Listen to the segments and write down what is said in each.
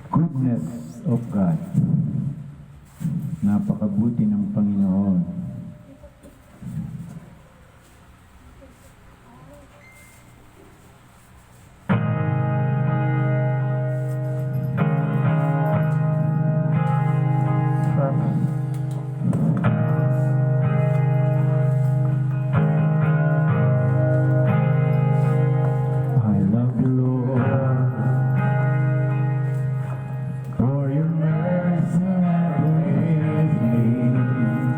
Goodness of God. Napakabuti ng Panginoon. For your mercy never leaves me.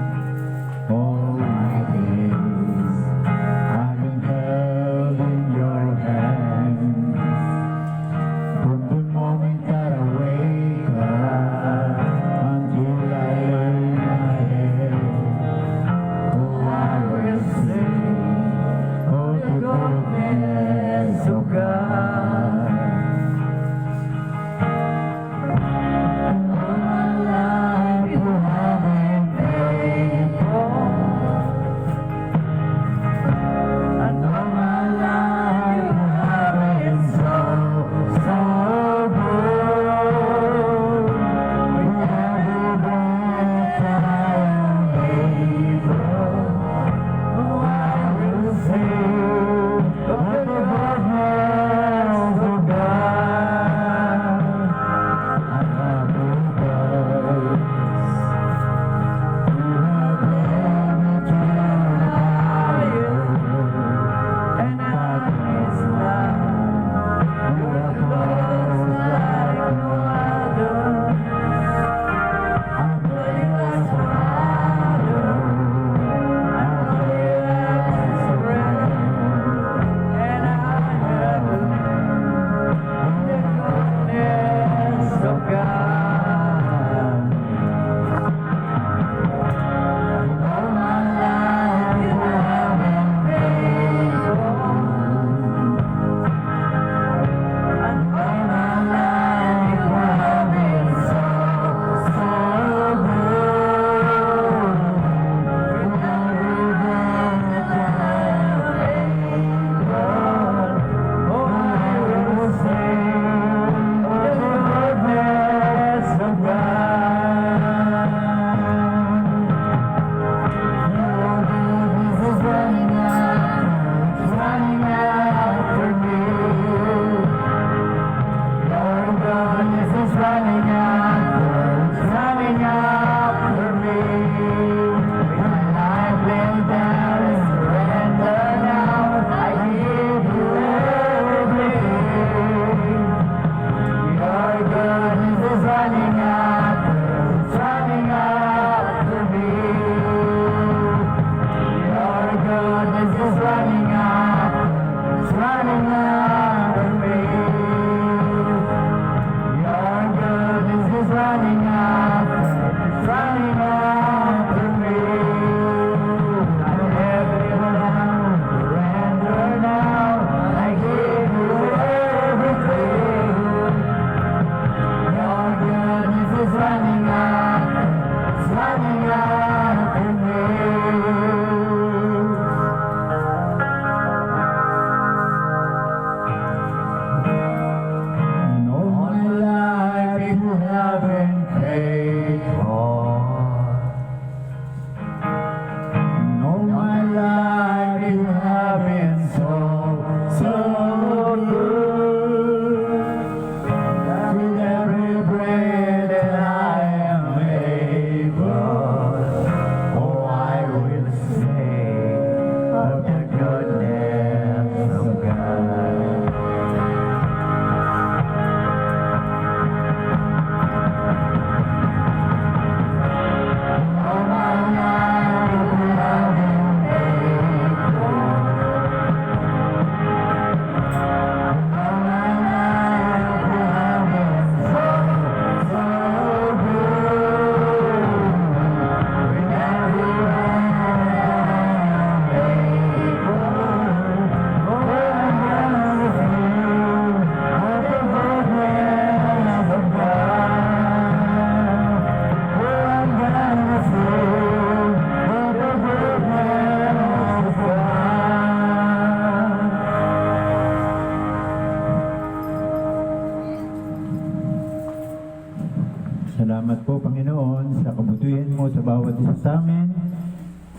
Salamat po, Panginoon, sa kabutihan mo sa bawat isa sa amin.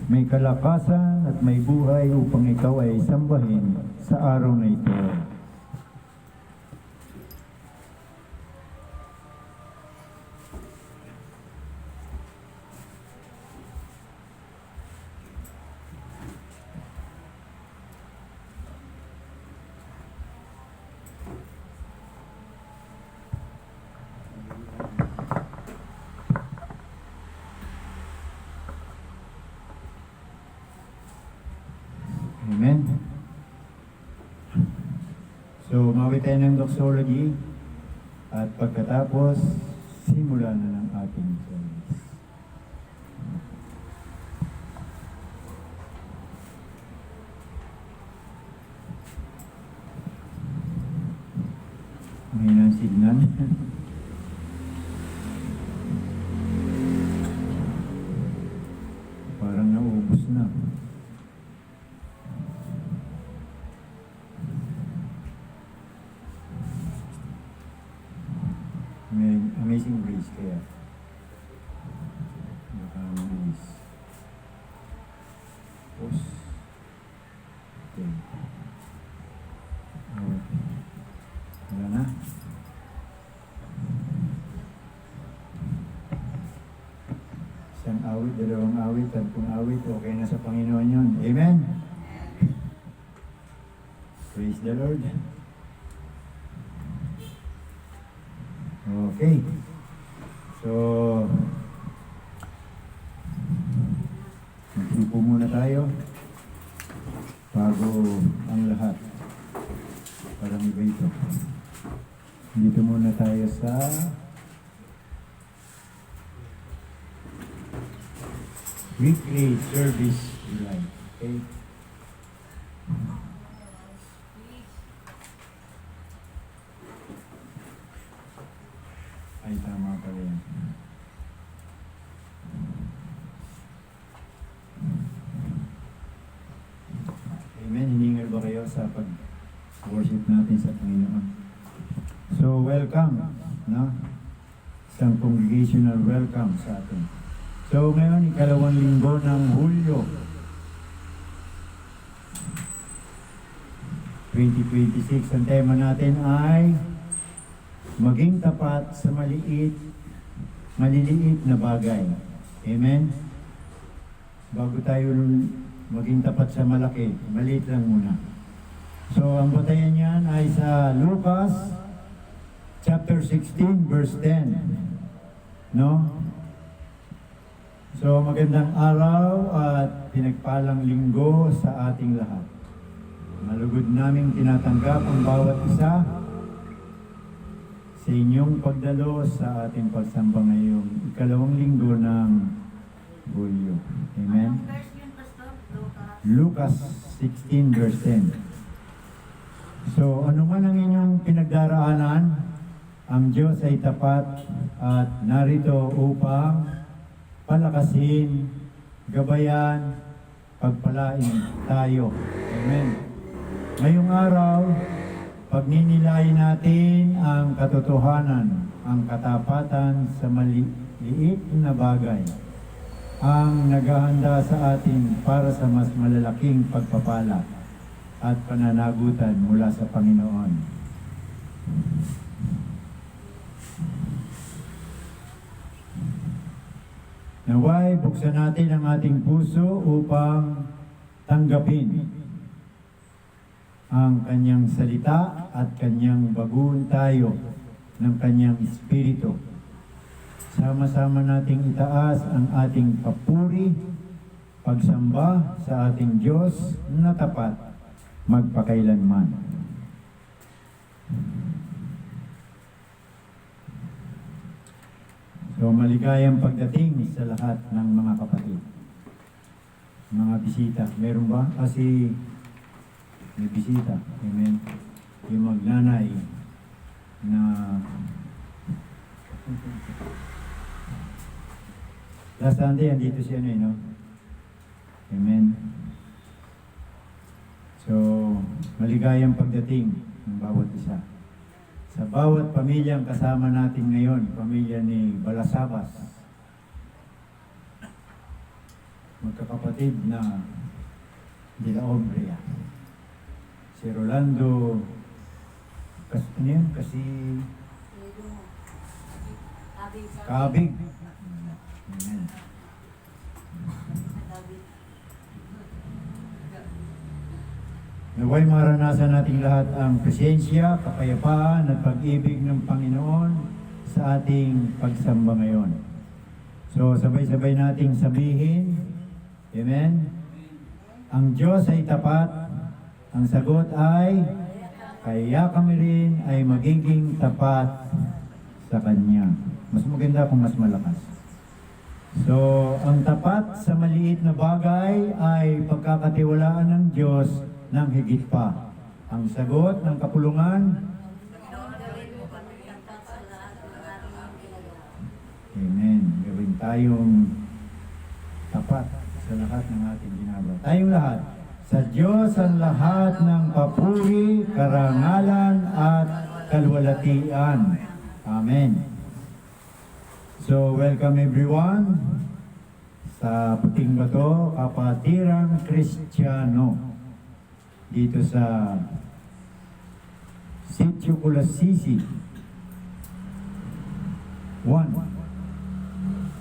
May kalakasan at may buhay upang ikaw ay sambahin sa araw na ito. Amen. So, mawit tayo ng doxology at pagkatapos, simulan na ng ating service. Ngayon ang signal. Parang naubos na. Amazing Grace kaya. Grace. Pause. Okay. Wala na. Isang awit, dalawang awit, tatlong awit, okay na sa Panginoon yun. Amen? Praise the Lord. Okay. So, magsipo muna tayo bago ang lahat. Parang iba ito. Dito muna tayo sa weekly service live. Okay? Ay, tama pala yan. Amen. Hiningal ba kayo sa pag-worship natin sa Panginoon? So, welcome. No? Isang congregational welcome sa atin. So, ngayon, ikalawang linggo ng Hulyo 2026. Ang tema natin ay maging tapat sa maliliit na bagay. Amen? Bago tayo maging tapat sa malaki, maliit lang muna. So, ang batayan niyan ay sa Lucas chapter 16, verse 10. No? So, magandang araw at pinagpalang linggo sa ating lahat. Malugod naming tinatanggap ang bawat isa sa inyong pagdalo sa ating pagsamba ngayong ikalawang linggo ng Hulyo. Amen? Lucas 16 verse 10. So, ano man ang inyong pinagdaraanan, ang Diyos ay tapat at narito upang palakasin, gabayan, pagpalain tayo. Amen? Ngayong araw, pagninilayan natin ang katotohanan, ang katapatan sa maliit na bagay, ang naghahanda sa atin para sa mas malalaking pagpapala at pananagutan mula sa Panginoon. Naway, buksan natin ang ating puso upang tanggapin ang kanyang salita at kanyang baguhin tayo ng kanyang espiritu. Sama-sama nating itaas ang ating papuri, pagsamba sa ating Diyos na tapat magpakailanman. So, maligayang pagdating sa lahat ng mga kapatid. Mga bisita. Meron ba? Kasi may bisita. Amen. Yung magnanay na last Sunday, andito siya no? Amen. So, maligayang pagdating ng bawat isa sa bawat pamilyang kasama natin ngayon, pamilya ni Balasabas, magkakapatid na De La Ombria, si Rolando, ano yan? Kasi Kabig. Amen. Naway maranasan nating lahat ang presensya, kapayapaan at pag-ibig ng Panginoon sa ating pagsamba ngayon. So sabay-sabay nating sabihin, Amen? Ang Diyos ay tapat, ang sagot ay, kaya kami rin ay magiging tapat sa Kanya. Mas maganda kung mas malakas. So, ang tapat sa maliit na bagay ay pagkakatiwalaan ng Diyos ng higit pa. Ang sagot ng kapulungan, Amen. Gawin tayong tapat sa lahat ng ating ginagawa. Tayong lahat. Sa Diyos ang lahat ng papuri, karangalan at kalwalatian. Amen. So, welcome everyone sa Puting Bato, Kapatirang Kristiyano, dito sa Sitio Kulasisi 1, 2,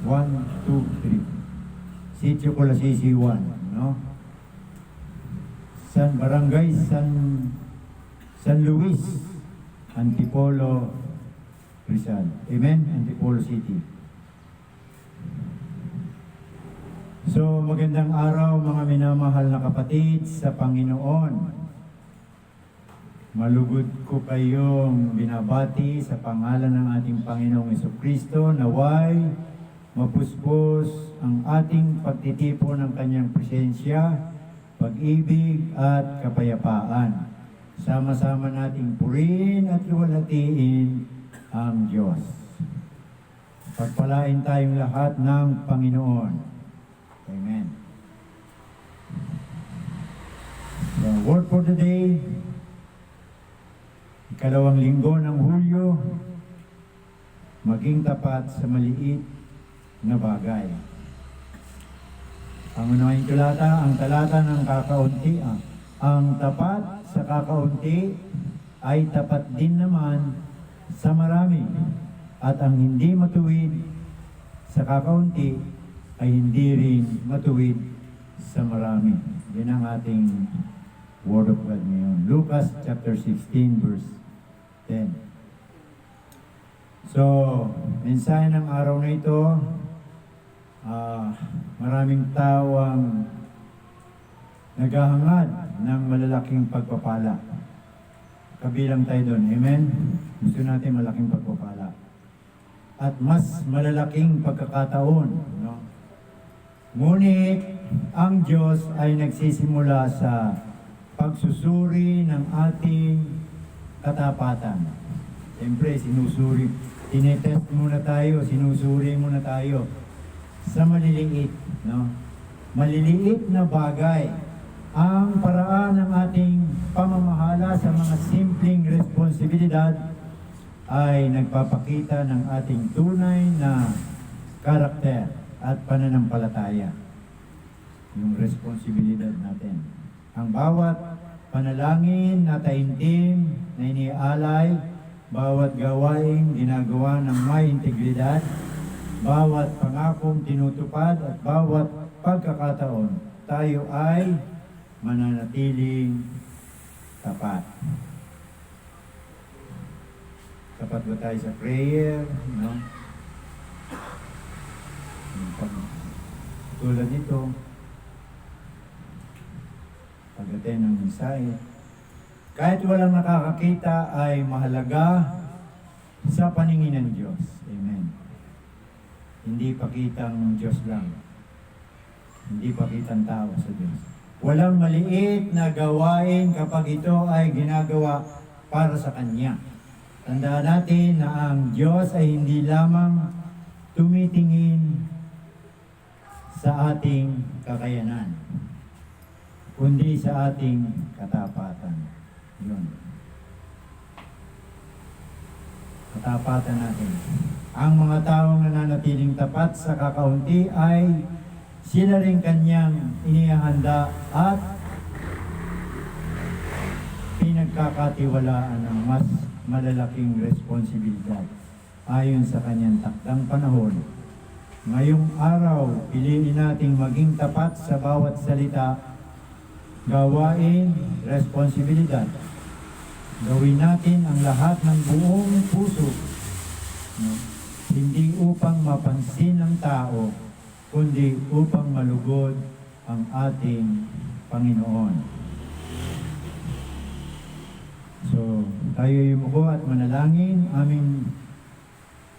3. Sitio Kulasisi 1, no? Barangay San Luis, Antipolo, Rizal. Amen? Antipolo City. So, magandang araw mga minamahal na kapatid sa Panginoon. Malugod ko kayong binabati sa pangalan ng ating Panginoong Jesucristo. Naway mapuspos ang ating pagtitipon ng Kanyang presensya, pag-ibig at kapayapaan. Sama-sama nating purihin at luwalhatiin ang Diyos. Pagpalain tayong lahat ng Panginoon. Amen. The word for the day, ikalawang linggo ng Hulyo, maging tapat sa maliit na bagay. Ang unang talata, ang talata ng kakaunti, ang tapat sa kakaunti ay tapat din naman sa marami, at ang hindi matuwid sa kakaunti ay hindi rin matuwid sa marami. Yan ang ating Word of God ngayon. Lucas chapter 16 verse 10. So, mensahe ng araw na ito, maraming tao ang naghahangad ng malalaking pagpapala. Kabilang tayo doon. Amen? Gusto natin malaking pagpapala. At mas malalaking pagkakataon. No? Ngunit, ang Diyos ay nagsisimula sa pagsusuri ng ating katapatan. Siyempre, tinetest muna tayo, sinusuri muna tayo sa maliliit. No? Maliliit na bagay. Ang paraan ng ating pamamahala sa mga simpleng responsibilidad ay nagpapakita ng ating tunay na karakter at pananampalataya. Yung responsibilidad natin. Ang bawat panalangin na taimtim na inialay, bawat gawain ginagawa ng may integridad, bawat pangakong tinutupad at bawat pagkakataon, tayo ay mananatiling tapat. Tapat ba tayo sa prayer? No? Tulad nito, pag-attend ng mensahe, kahit walang nakakakita ay mahalaga sa paningin ng Diyos. Amen. Hindi pakitang Diyos lang. Hindi pakitang tao sa Diyos. Walang maliit na gawain kapag ito ay ginagawa para sa Kanya. Tandaan natin na ang Diyos ay hindi lamang tumitingin sa ating kakayanan, kundi sa ating katapatan. Yun. katapatan natin. Ang mga taong nananatiling tapat sa kakaunti ay sila rin kanyang inihahanda at pinagkakatiwalaan ng mas malalaking responsibilidad ayon sa kanyang takdang panahon. Ngayong araw, piliin nating maging tapat sa bawat salita, gawain, responsibilidad. Gawin natin ang lahat ng buong puso, hindi upang mapansin ng tao, kundi upang malugod ang ating Panginoon. So, tayo yumuko at manalangin.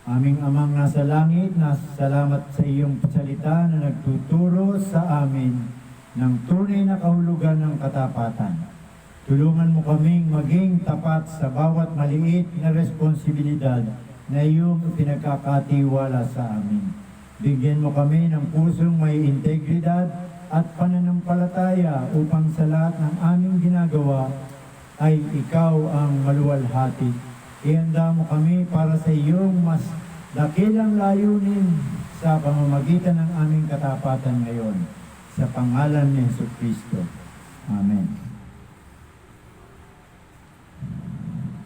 Aming Amang nasa langit, salamat sa iyong salita na nagtuturo sa amin ng tunay na kahulugan ng katapatan. Tulungan mo kaming maging tapat sa bawat maliit na responsibilidad na iyong pinagkakatiwala sa amin. Bigyan mo kami ng pusong may integridad at pananampalataya upang sa lahat ng aming ginagawa ay ikaw ang maluwalhati. Ihanda mo kami para sa iyong mas dakilang layunin sa pamamagitan ng aming katapatan ngayon. Sa pangalan ni Jesucristo. Amen.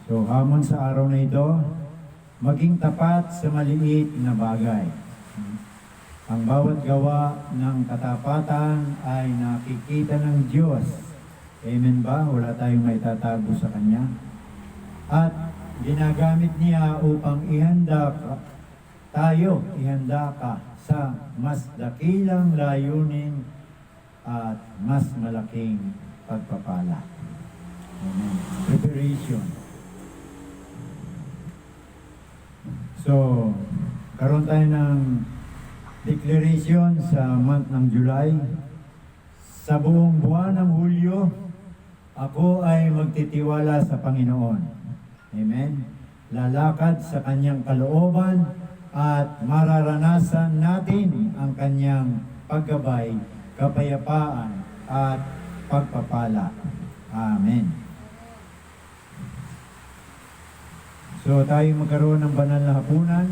So, hamon sa araw na ito, maging tapat sa maliit na bagay. Ang bawat gawa ng katapatan ay nakikita ng Diyos. Amen ba? Wala tayong maitatago sa Kanya. At ginagamit niya upang ihanda ka sa mas dakilang layunin at mas malaking pagpapala. Amen. Preparation. So, karoon tayo ng declaration sa month ng July. Sa buong buwan ng Hulyo, ako ay magtitiwala sa Panginoon. Amen. Lalakad sa Kanyang kalooban at mararanasan natin ang Kanyang paggabay, kapayapaan at pagpapala. Amen. So tayo magkaroon ng banal na hapunan.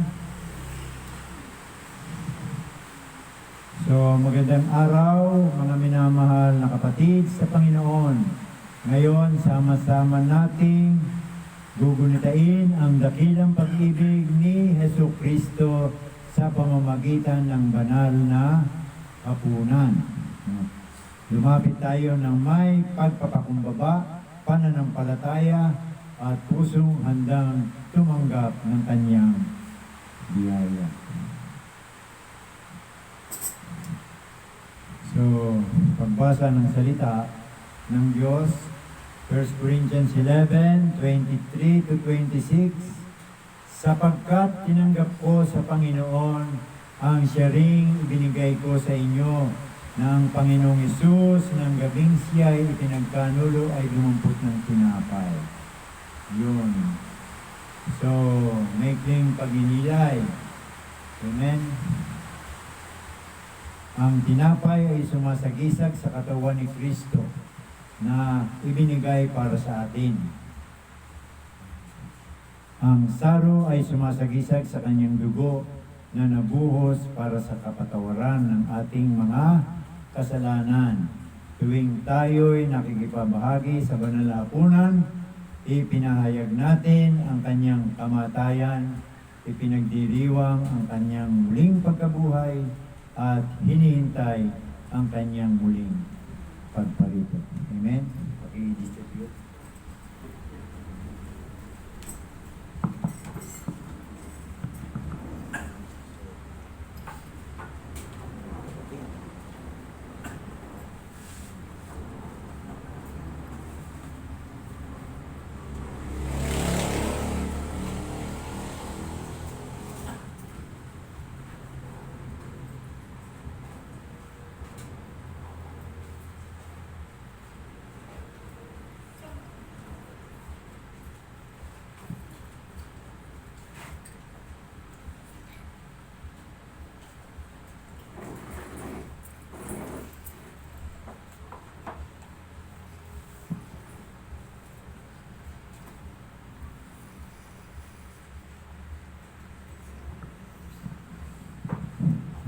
So magandang araw mga minamahal na kapatid sa Panginoon. Ngayon sama-sama nating gugunitain ang dakilang pag-ibig ni Jesucristo sa pamamagitan ng banal na hapunan. Lumapit tayo ng may pagpapakumbaba, pananampalataya at pusong handang tumanggap ng Kanyang biyaya. So, pagbasa ng salita ng Diyos, 1 Corinthians 11:23 to 26, sapagkat tinanggap ko sa Panginoon ang siya ring ibinigay ko sa inyo na ang Panginoong Hesus ng gabing siya'y ipinagkanulo ay dumampot ng tinapay. Yun. So, maikling paghinilay. Amen. Ang tinapay ay sumasagisag sa katawan ni Kristo na ibinigay para sa atin. Ang saro ay sumasagisag sa kanyang dugo na nabuhos para sa kapatawaran ng ating mga kasalanan. Tuwing tayo'y nakikipabahagi sa banal na hapunan, ipinahayag natin ang kanyang kamatayan, ipinagdiriwang ang kanyang muling pagkabuhay, at hinihintay ang kanyang muling pagparito. Amen? Paki-distribute.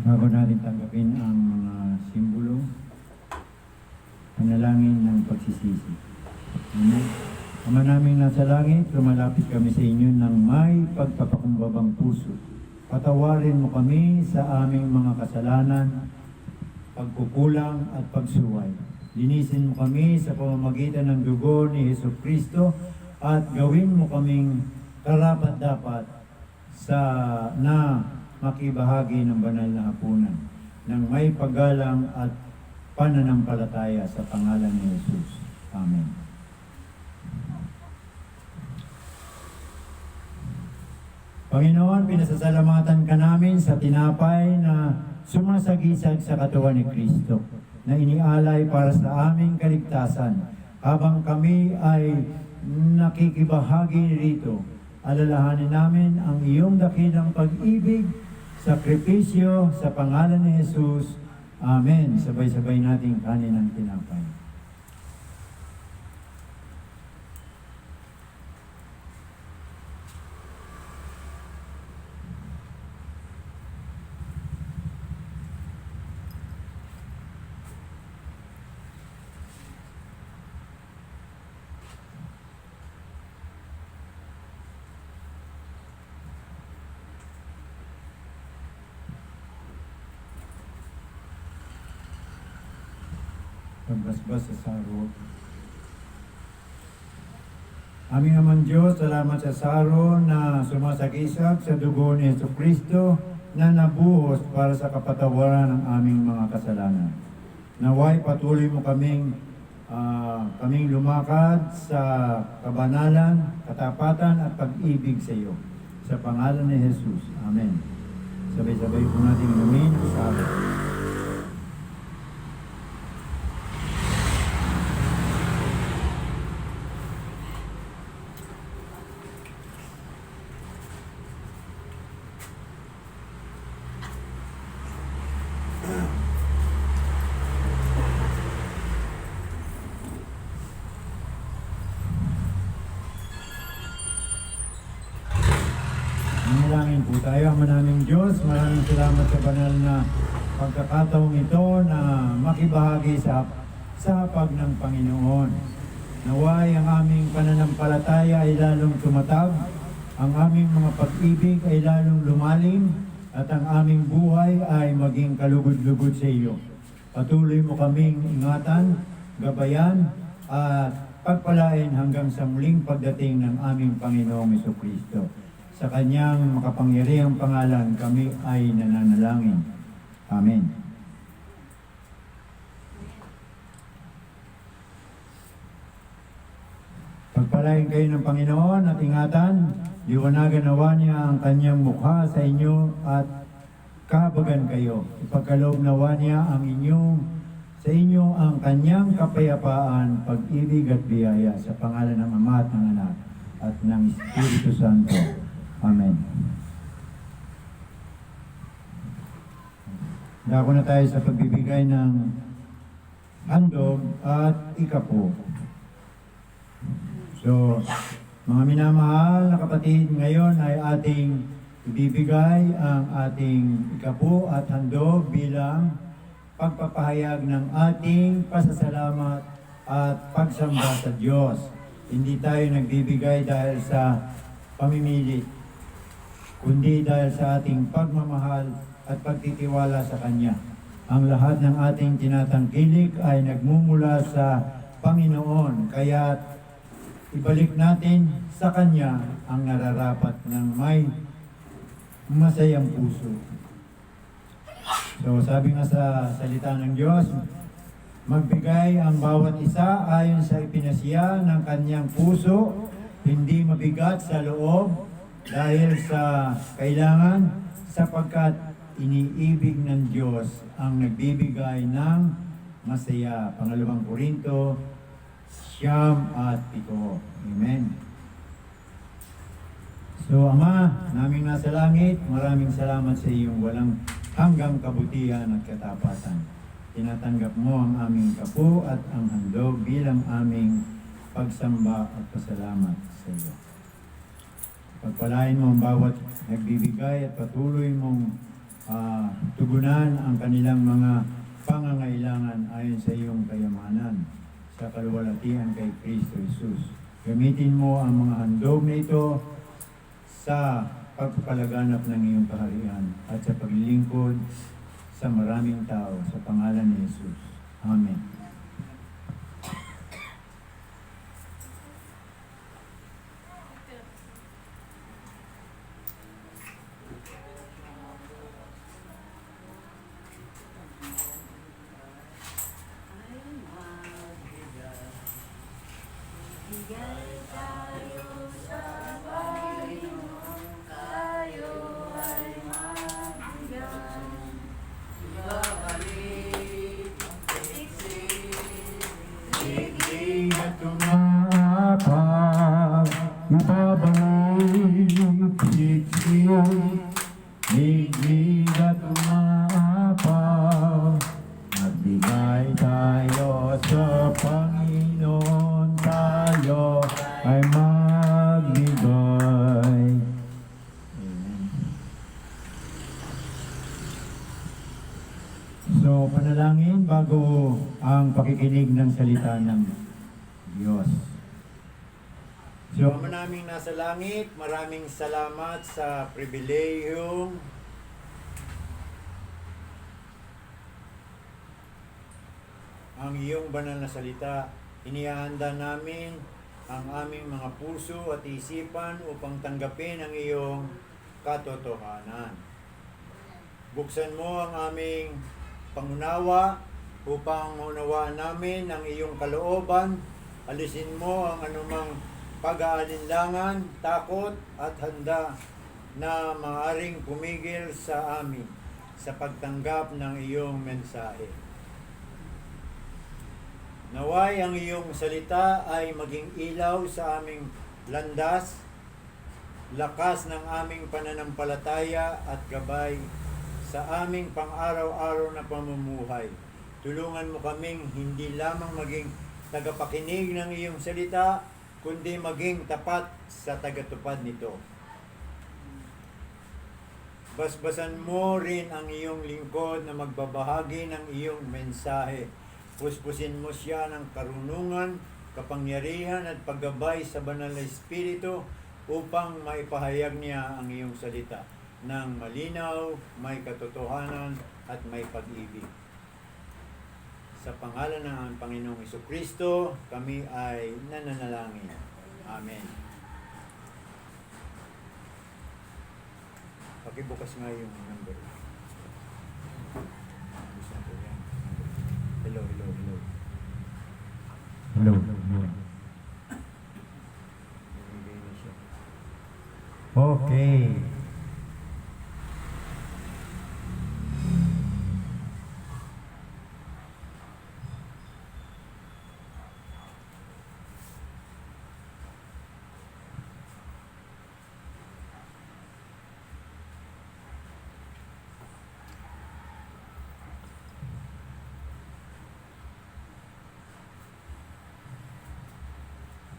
Bago natin tanggapin ang mga simbolo, panalangin ng pagsisisi. Amen. Ama naming nasa langit, lumalapit kami sa inyo ng may pagpapakumbabang puso. Patawarin mo kami sa aming mga kasalanan, pagkukulang at pagsuway. Linisin mo kami sa pamamagitan ng dugo ni Jesucristo at gawin mo kaming karapat-dapat na makibahagi ng banal na hapunan ng may paggalang at pananampalataya sa pangalan ni Jesus. Amen. Panginoon, pinasasalamatan ka namin sa tinapay na sumasagisag sa katawan ni Kristo, na inialay para sa aming kaligtasan. Habang kami ay nakikibahagi rito, alalahanin namin ang iyong dakilang pag-ibig, sakripisyo sa pangalan ni Jesus. Amen. Sabay-sabay nating kanin ang tinapay. Pagbasbas sa saro. Aming Amang Diyos, salamat sa saro na sumasagisag sa dugo ni Jesucristo na nabuhos para sa kapatawaran ng aming mga kasalanan. Naway patuloy mo kaming lumakad sa kabanalan, katapatan at pag-ibig sa iyo. Sa pangalan ni Jesus. Amen. Sabay-sabay po natin inumin ang saro. Manalangin po tayo. Ama naming Diyos, maraming salamat sa banal na pagkakataong ito na makibahagi sa hapag ng Panginoon. Naway ang aming pananampalataya ay lalong tumatag, ang aming mga pag-ibig ay lalong lumalim, at ang aming buhay ay maging kalugod-lugod sa iyo. Patuloy mo kaming ingatan, gabayan, at pagpalain hanggang sa muling pagdating ng aming Panginoong Jesucristo. Sa kanyang makapangyarihang pangalan kami ay nananalangin. Amen. Pagpalain kayo ng Panginoon at ingatan, liwanagan nawa niya ang kanyang mukha sa inyo at kahabagan kayo. Ipagkaloob nawa niya sa inyo ang kanyang kapayapaan, pag-ibig at biyaya sa pangalan ng Ama at ng Anak at ng Espiritu Santo. Amen. Dako na tayo sa pagbibigay ng handog at ikapo. So, mga minamahal na kapatid, ngayon ay ating ibibigay ang ating ikapo at handog bilang pagpapahayag ng ating pasasalamat at pagsamba sa Diyos. Hindi tayo nagbibigay dahil sa pamimilit, kundi dahil sa ating pagmamahal at pagtitiwala sa Kanya. Ang lahat ng ating tinatangkilik ay nagmumula sa Panginoon, kaya ibalik natin sa Kanya ang nararapat ng may masayang puso. So sabi nga sa salita ng Diyos, magbigay ang bawat isa ayon sa ipinasiya ng kanyang puso, hindi mabigat sa loob, dahil sa kailangan, sapagkat iniibig ng Diyos ang nagbibigay ng masaya. Pangalawang Korinto 9:7. Amen. So, Ama, naming nasa langit, maraming salamat sa iyong walang hanggang kabutihan at katapatan. Tinatanggap mo ang aming kapo at ang handog bilang aming pagsamba at pasalamat sa iyo. Pagpalain mo ang bawat nagbibigay at patuloy mong tugunan ang kanilang mga pangangailangan ayon sa iyong kayamanan sa kaluwalhatian kay Kristo Jesus. Gamitin mo ang mga handog na ito sa pagpapalaganap ng iyong kaharian at sa paglilingkod sa maraming tao sa pangalan ni Jesus. Amen. Bigay tayo sa Panginoon, tayo ay magbigay. Ibabalik ang Sigling at tumapak, ibabalik siksik. Sigling at tumapak, magbigay tayo sa Panginoon, tayo ay magbigay. Amen. So, panalangin bago ang pakikinig ng salita ng Diyos. So, Ama naming nasa langit, maraming salamat sa pribilehiyong ang iyong banal na salita. Inihahanda namin ang aming mga puso at isipan upang tanggapin ang iyong katotohanan. Buksan mo ang aming pangunawa upang maunawaan namin ang iyong kalooban. Alisin mo ang anumang pag-aalinlangan, takot at handa na maaring pumigil sa amin sa pagtanggap ng iyong mensahe. Naway ang iyong salita ay maging ilaw sa aming landas, lakas ng aming pananampalataya at gabay sa aming pang-araw-araw na pamumuhay. Tulungan mo kaming hindi lamang maging tagapakinig ng iyong salita, kundi maging tapat sa tagatupad nito. Basbasan mo rin ang iyong lingkod na magbabahagi ng iyong mensahe. Puspusin mo siya ng karunungan, kapangyarihan at paggabay sa banal na Espiritu upang maipahayag niya ang iyong salita ng malinaw, may katotohanan at may pag-ibig. Sa pangalan ng Panginoong Jesucristo, kami ay nananalangin. Amen. Pakibukas nga yung number. Hello. Okay.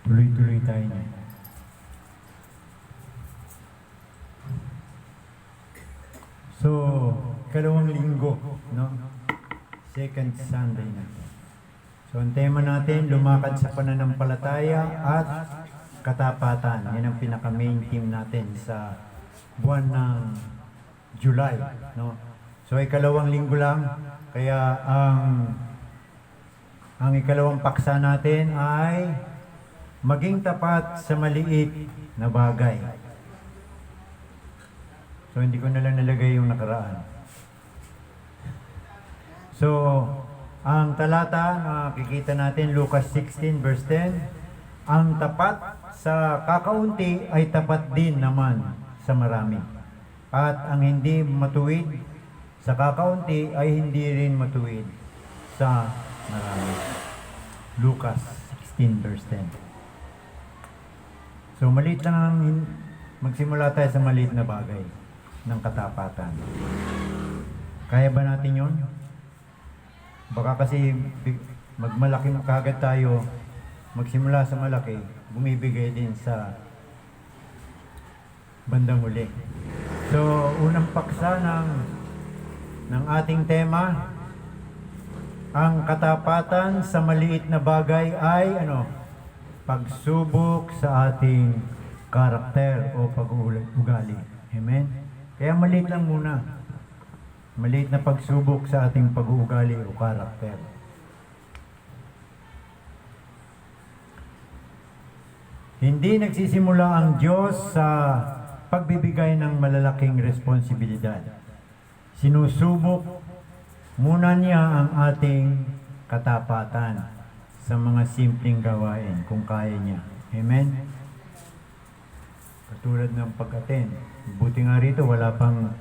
Tuloy-tuloy tayo na. So, kalawang linggo, no? Second Sunday na. So, ang tema natin, lumakad sa pananampalataya at katapatan. Yan ang pinaka-main theme natin sa buwan ng July, no? So, ikalawang linggo lang, kaya ang ikalawang paksa natin ay maging tapat sa maliit na bagay. So, hindi ko na lang nalagay yung nakaraan. So, ang talata na makikita natin, Lucas 16 verse 10, ang tapat sa kakaunti ay tapat din naman sa marami. At ang hindi matuwid sa kakaunti ay hindi rin matuwid sa marami. Lucas 16 verse 10. So, maliit lang ang magsimula tayo sa maliit na bagay ng katapatan. Kaya ba natin yun? Baka kasi magmalaki kagad tayo, magsimula sa malaki, bumibigay din sa bandang uli. So, unang paksa ng ng ating tema. Ang katapatan sa maliit na bagay ay pagsubok sa ating karakter o pag-uugali. Amen? Kaya maliit lang muna. Maliit na pagsubok sa ating pag-uugali o karakter. Hindi nagsisimula ang Diyos sa pagbibigay ng malalaking responsibilidad. Sinusubok muna niya ang ating katapatan sa mga simpleng gawain kung kaya niya. Amen? Katulad ng pag-attend. Buti nga rito, wala pang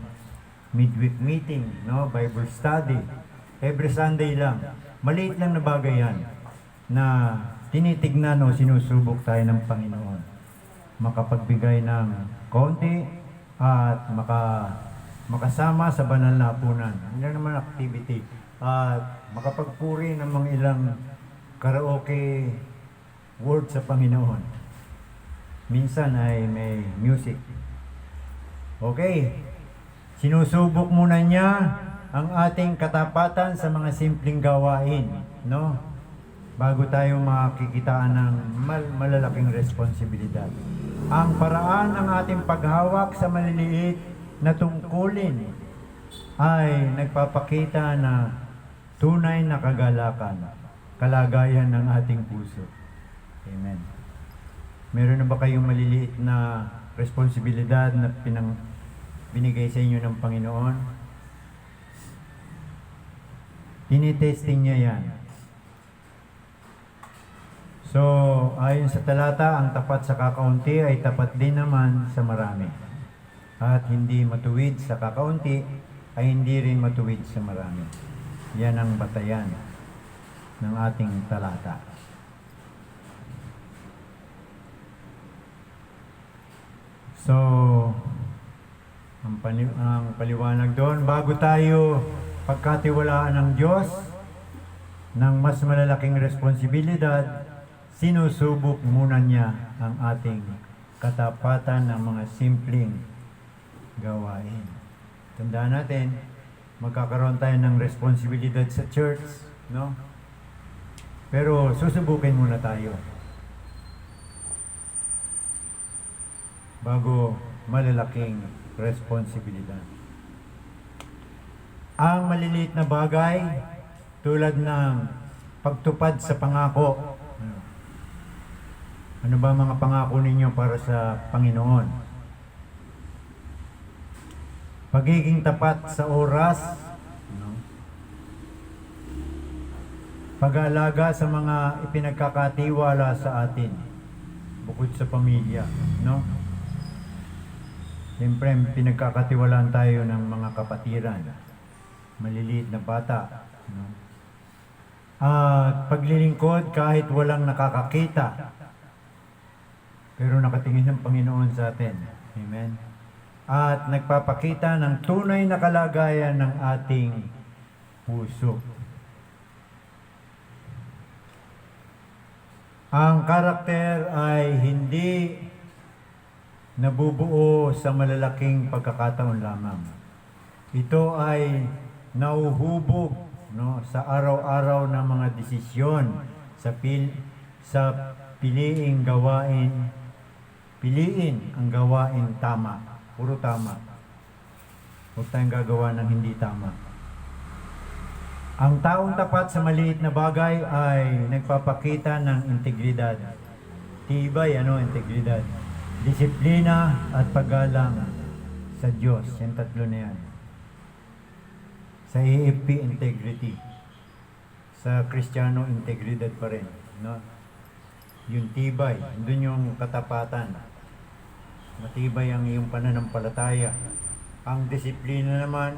midweek meeting, Bible study. Every Sunday lang. Maliit lang na bagay yan na tinitignan o sinusubok tayo ng Panginoon. Makapagbigay ng konti at makasama sa banal na hapunan. Hindi naman activity. At makapagpuri ng mga ilang karaoke word sa Panginoon. Minsan ay may music. Okay. Sinusubok muna niya ang ating katapatan sa mga simpleng gawain, bago tayo makikitaan ng malalaking responsibilidad. Ang paraan ng ating paghawak sa maliliit na tungkulin ay nagpapakita na tunay na kagalakan, kalagayan ng ating puso. Amen. Meron na ba kayong maliliit na responsibilidad na binigay sa inyo ng Panginoon? Tinitesting niya yan. So, ayon sa talata, ang tapat sa kakaunti ay tapat din naman sa marami. At hindi matuwid sa kakaunti ay hindi rin matuwid sa marami. Yan ang batayan ng ating talata. So, ang paliwanag doon, bago tayo pagkatiwalaan ng Diyos ng mas malalaking responsibilidad, sinusubok muna niya ang ating katapatan ng mga simpleng gawain. Tandaan natin, magkakaroon tayo ng responsibilidad sa church, Pero susubukin muna tayo bago malalaking responsibilidad. Ang maliliit na bagay tulad ng pagtupad sa pangako. Ano ba mga pangako ninyo para sa Panginoon? Pagiging tapat sa oras, pag-aalaga sa mga ipinagkakatiwala sa atin, bukod sa pamilya, Siyempre, pinagkakatiwalaan tayo ng mga kapatiran, maliliit na bata, At paglilingkod kahit walang nakakakita, pero nakatingin ng Panginoon sa atin. Amen. At nagpapakita ng tunay na kalagayan ng ating puso. Ang karakter ay hindi nabubuo sa malalaking pagkakataon lamang. Ito ay nauhubog sa araw-araw na mga desisyon, sa piliin ang gawain tama, puro tama. Huwag tayong gagawa ng hindi tama. Ang taong tapat sa maliit na bagay ay nagpapakita ng integridad. Tibay, integridad? Disiplina at paggalang sa Diyos. Yung tatlo na yan. Sa AFP, integrity. Sa Kristiyano, integridad pa rin. Yung tibay, doon yung katapatan. Matibay ang iyong pananampalataya. Ang disiplina naman,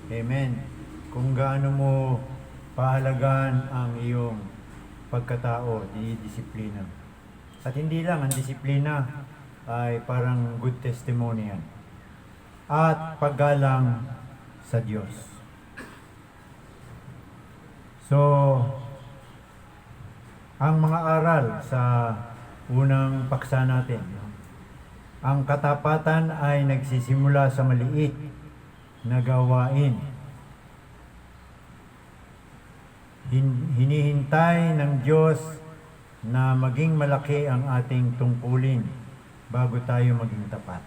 amen, kung gaano mo pahalagaan ang iyong pagkatao, disiplina. At hindi lang, ang disiplina ay parang good testimony yan. At paggalang sa Diyos. So, ang mga aral sa unang paksa natin, ang katapatan ay nagsisimula sa maliit na gawain hinihintay ng Diyos na maging malaki ang ating tungkulin bago tayo maging tapat.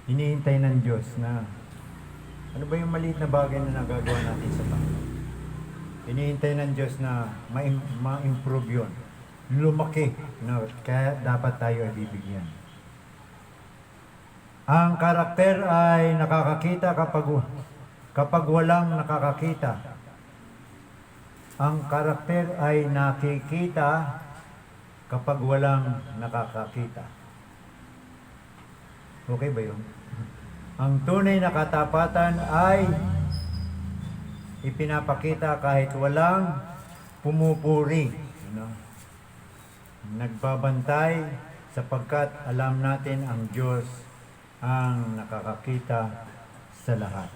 Hinihintay ng Diyos na ano ba yung maliit na bagay na nagagawa natin sa Panginoon. Hinihintay ng Diyos na ma-improve yun. Lumaki. No? Kaya dapat tayo ay bibigyan. Ang karakter ay nakakakita kapag walang nakakakita. Ang karakter ay nakikita kapag walang nakakakita. Okay ba yun? Ang tunay na katapatan ay ipinapakita kahit walang pumupuri. No? Nagbabantay sapagkat alam natin ang Diyos ang nakakakita sa lahat.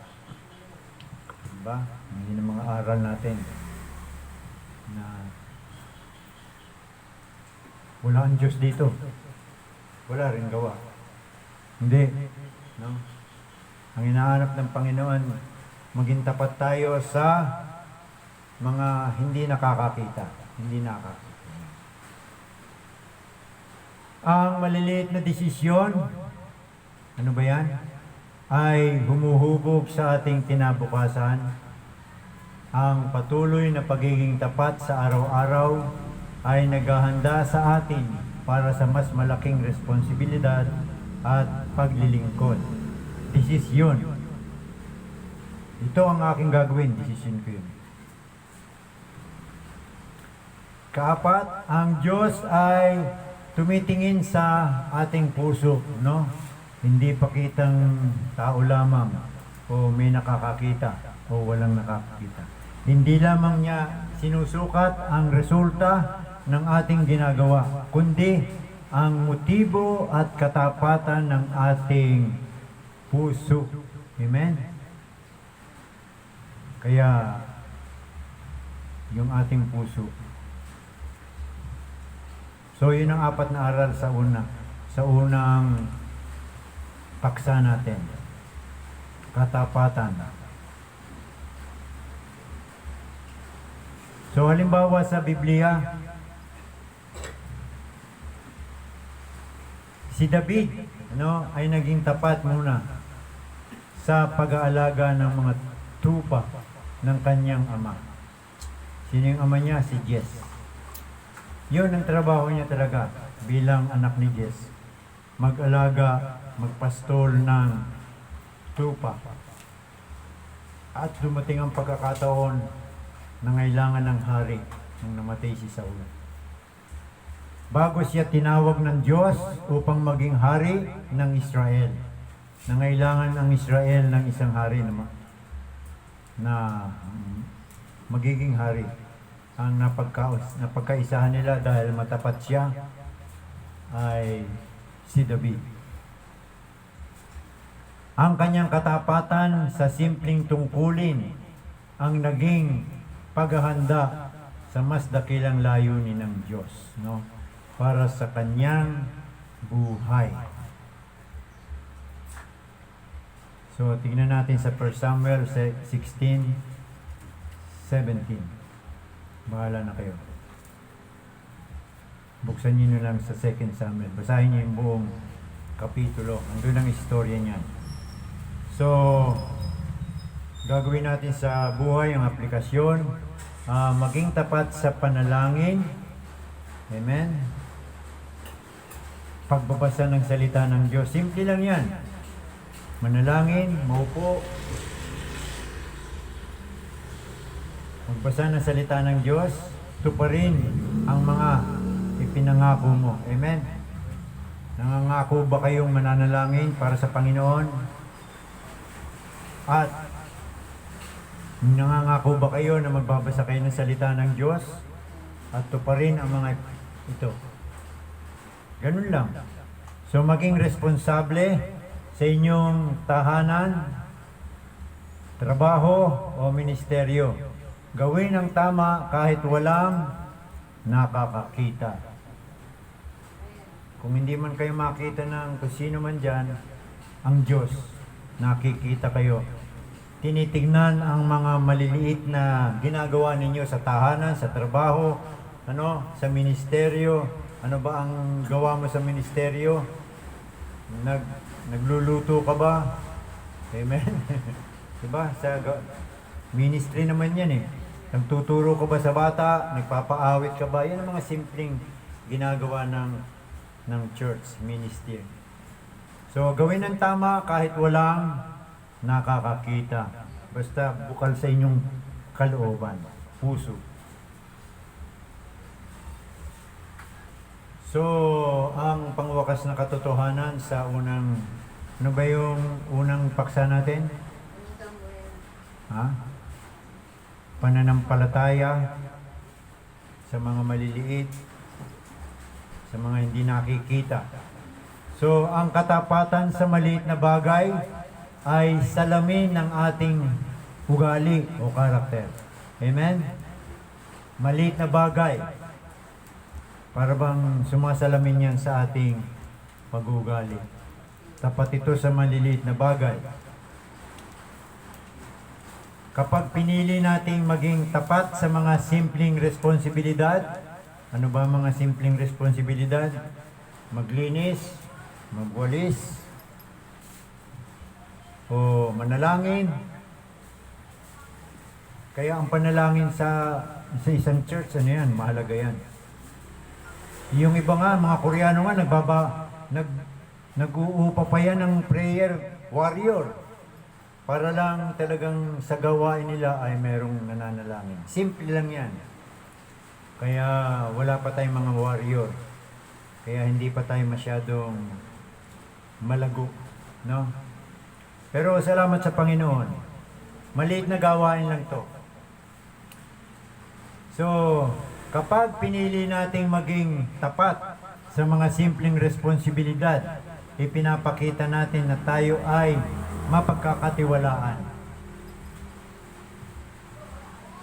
Diba? Hindi ng mga aral natin na wala ang Diyos dito. Wala rin gawa. Hindi. No? Ang hinahanap ng Panginoon, maging tapat tayo sa mga hindi nakakakita. Hindi nakakakita. Ang maliliit na desisyon, ano ba yan? Ay humuhubog sa ating kinabukasan. Ang patuloy na pagiging tapat sa araw-araw ay naghahanda sa atin para sa mas malaking responsibilidad at paglilingkod. Desisyon. Ito ang aking gagawin, desisyon ko yun. Kaapat, ang Diyos ay tumitingin sa ating puso, no? Hindi pakitang tao lamang o may nakakakita o walang nakakakita. Hindi lamang niya sinusukat ang resulta ng ating ginagawa, kundi ang motibo at katapatan ng ating puso. Amen? Kaya, yung ating puso. So, yun ang apat na aral sa unang paksa natin. Katapatan. So, halimbawa sa Biblia, si David, ay naging tapat muna sa pag-aalaga ng mga tupa ng kanyang ama. Sino yung ama niya? Si Jesse. Yun ang trabaho niya talaga bilang anak ni Jesse. Mag-alaga, magpastol ng tupa. At dumating ang pagkakataon na ngailangan ng hari nang namatay si Saul. Bago siya tinawag ng Diyos upang maging hari ng Israel. Nangailangan ang Israel ng isang hari na magiging hari. Ang napagkaisahan nila dahil matapat siya ay si David. Ang kanyang katapatan sa simpleng tungkulin ang naging paghahanda sa mas dakilang layunin ng Diyos, no? Para sa kanyang buhay. So, tingnan natin sa 1 Samuel 16:17. Bahala na kayo. Buksan niyo lang sa 2 Samuel. Basahin niyo yung buong kapitulo. Andun ang istorya niyan. So, gagawin natin sa buhay ang aplikasyon. Maging tapat sa panalangin. Amen. Pagbabasa ng salita ng Diyos. Simple lang yan. Manalangin, maupo. Magbasa ng salita ng Diyos. Tuparin ang mga ipinangako mo. Amen. Nangangako ba kayong mananalangin para sa Panginoon? At nangangako ba kayo na magbabasa kayo ng salita ng Diyos? At tuparin ang mga ito. Ganun lang. So maging responsable sa inyong tahanan, trabaho o ministeryo. Gawin ang tama kahit walang nakakakita. Kung hindi man kayo makita ng kung sino man dyan, ang Diyos, nakikita kayo tinitignan ang mga maliliit na ginagawa ninyo sa tahanan, sa trabaho, sa ministeryo. Ano ba ang gawa mo sa ministeryo? Nagluluto ka ba? Amen. Diba? Ministry naman yan eh. Nagtuturo ka ba sa bata? Nagpapaawit ka ba? Yan ang mga simpleng ginagawa ng church ministry. So, gawin ng tama kahit walang nakakakita. Basta bukal sa inyong kalooban, puso. So, ang pangwakas na katotohanan sa ano ba yung unang paksa natin? Ha? Pananampalataya sa mga maliliit, sa mga hindi nakikita. So, ang katapatan sa maliit na bagay ay salamin ng ating ugali o karakter. Amen? Maliit na bagay. Para bang sumasalamin yan sa ating pag-ugali. Tapat ito sa maliliit na bagay. Kapag pinili nating maging tapat sa mga simpleng responsibilidad, ano ba mga simpleng responsibilidad? Maglinis, magwalis, o manalangin. Kaya ang panalangin sa isang church, ano yan? Mahalaga yan. Yung iba nga, mga Koreano nga, nag-uupa pa yan ng prayer warrior. Para lang talagang sa gawain nila ay merong nananalangin. Simple lang yan. Kaya wala pa tayong mga warrior. Kaya hindi pa tayo masyadong malago. No? Pero salamat sa Panginoon. Maliit na gawain lang to. So, kapag pinili nating maging tapat sa mga simpleng responsibilidad, ipinapakita natin na tayo ay mapagkakatiwalaan.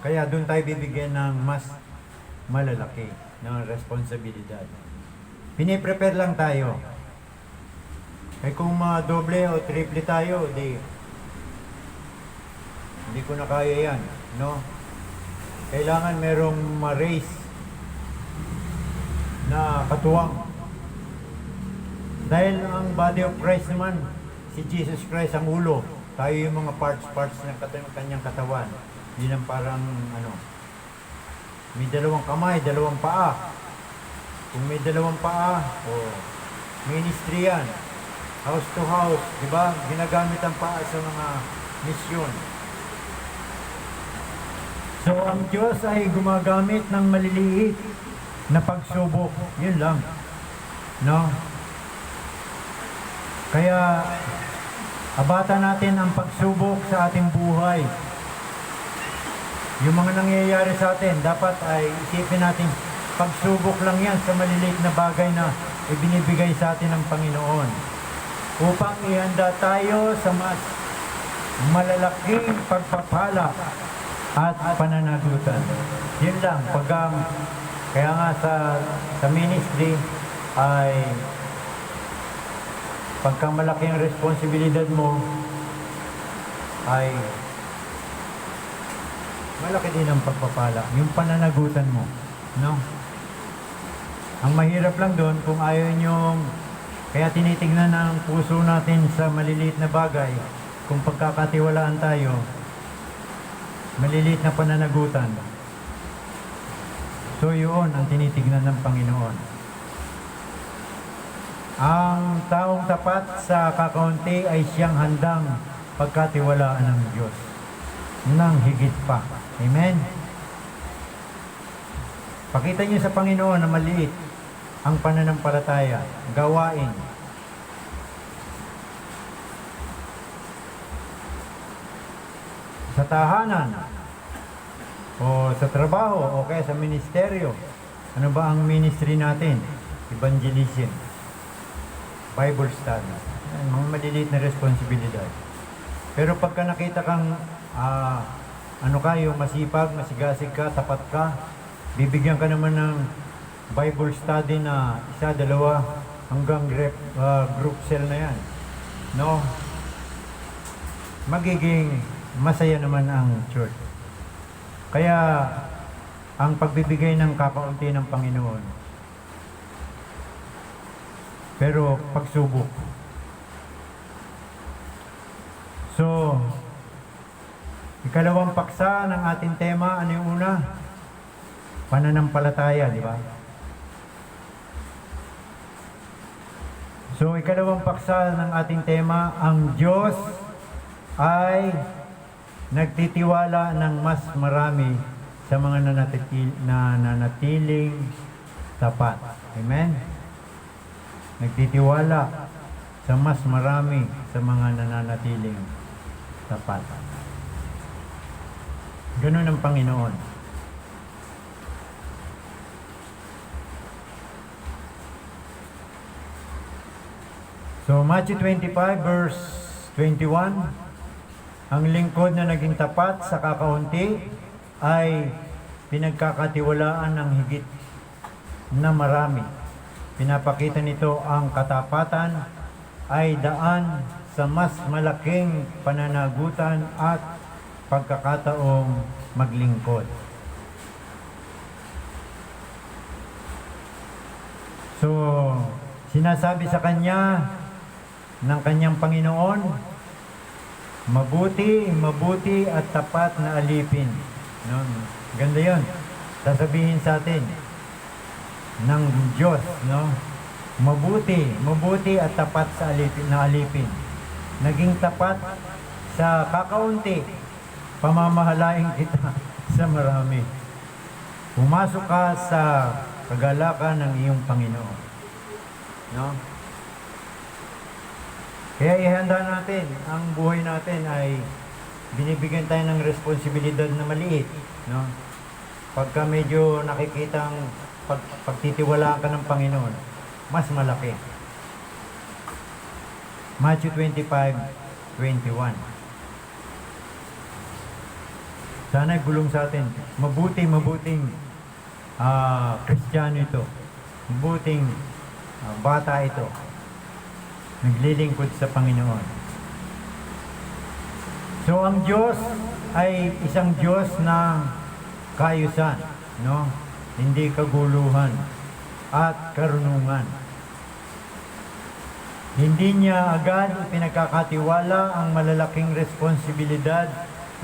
Kaya doon tayo bibigyan ng mas malalaki na responsibilidad. Piniprepare lang tayo. Kaya kung doble o triple tayo, hindi ko na kaya yan, no? Kailangan merong ma-raise na katuwang. Dahil ang body of Christ naman, si Jesus Christ ang ulo. Tayo yung mga parts ng kanyang katawan. Hindi lang parang may dalawang kamay, dalawang paa. Kung may dalawang paa, ministry yan. House to house, di ba? Ginagamit ang paa sa mga misyon. So, ang Diyos ay gumagamit ng maliliit na pagsubok. Yun lang. No? Kaya, abatan natin ang pagsubok sa ating buhay. Yung mga nangyayari sa atin, dapat ay isipin natin, pagsubok lang yan sa maliliit na bagay na ibinibigay sa atin ng Panginoon. Upang ihanda tayo sa mas malalaking pagpapala at pananagutan. Yun lang. Kaya nga sa ministry ay pagka malaking responsibilidad mo ay malaki din ang pagpapala. Yung pananagutan mo. No? Ang mahirap lang doon kung ayaw nyong kaya tinitignan ng puso natin sa maliliit na bagay kung pagkakatiwalaan tayo, maliliit na pananagutan. So yun ang tinitignan ng Panginoon. Ang taong tapat sa kakaunti ay siyang handang pagkatiwalaan ng Diyos nang higit pa. Amen? Pakita niyo sa Panginoon na maliit ang pananampalataya, gawain. Sa tahanan, o sa trabaho, o kaya sa ministeryo. Ano ba ang ministry natin? Evangelism. Bible study. Mga maliliit na responsibilidad. Pero pagka nakita kang masipag, masigasig ka, tapat ka, bibigyan ka naman ng Bible study na 1, 2 hanggang group cell na yan. No? Magiging masaya naman ang church. Kaya, ang pagbibigay ng kakaunti ng Panginoon, pero pagsubok. So, ikalawang paksa ng ating tema, ano yung una? Pananampalataya, di ba? So, ikalawang paksa ng ating tema, ang Diyos ay nagtitiwala ng mas marami sa mga nananatiling tapat. Amen? Nagtitiwala sa mas marami sa mga nananatiling tapat. Ganun ang Panginoon. So, Matthew 25 verse 21, ang lingkod na naging tapat sa kakaunti ay pinagkakatiwalaan ng higit na marami. Pinapakita nito ang katapatan ay daan sa mas malaking pananagutan at pagkakataong maglingkod. So, sinasabi sa kanya ng kanyang Panginoon, mabuti at tapat na alipin. No? Ganda yun. Sasabihin sa atin ng Diyos, no? Mabuti at tapat sa alipin. Naging tapat sa kakaunti, pamamahalain kita sa marami. Pumasok ka sa kagalakan ng iyong Panginoon. No? Kaya ihanda natin, ang buhay natin ay binibigyan tayo ng responsibilidad na maliit. No? Pagka medyo nakikitang pagtitiwalaan ka ng Panginoon, mas malaki. Matthew 25:21. Sana'y bulong sa atin. Mabuting Kristiyano ito. Mabuting bata ito. Naglilingkod sa Panginoon. So, ang Diyos ay isang Diyos na kaayusan, no? Hindi kaguluhan at karunungan. Hindi niya agad pinagkakatiwala ang malalaking responsibilidad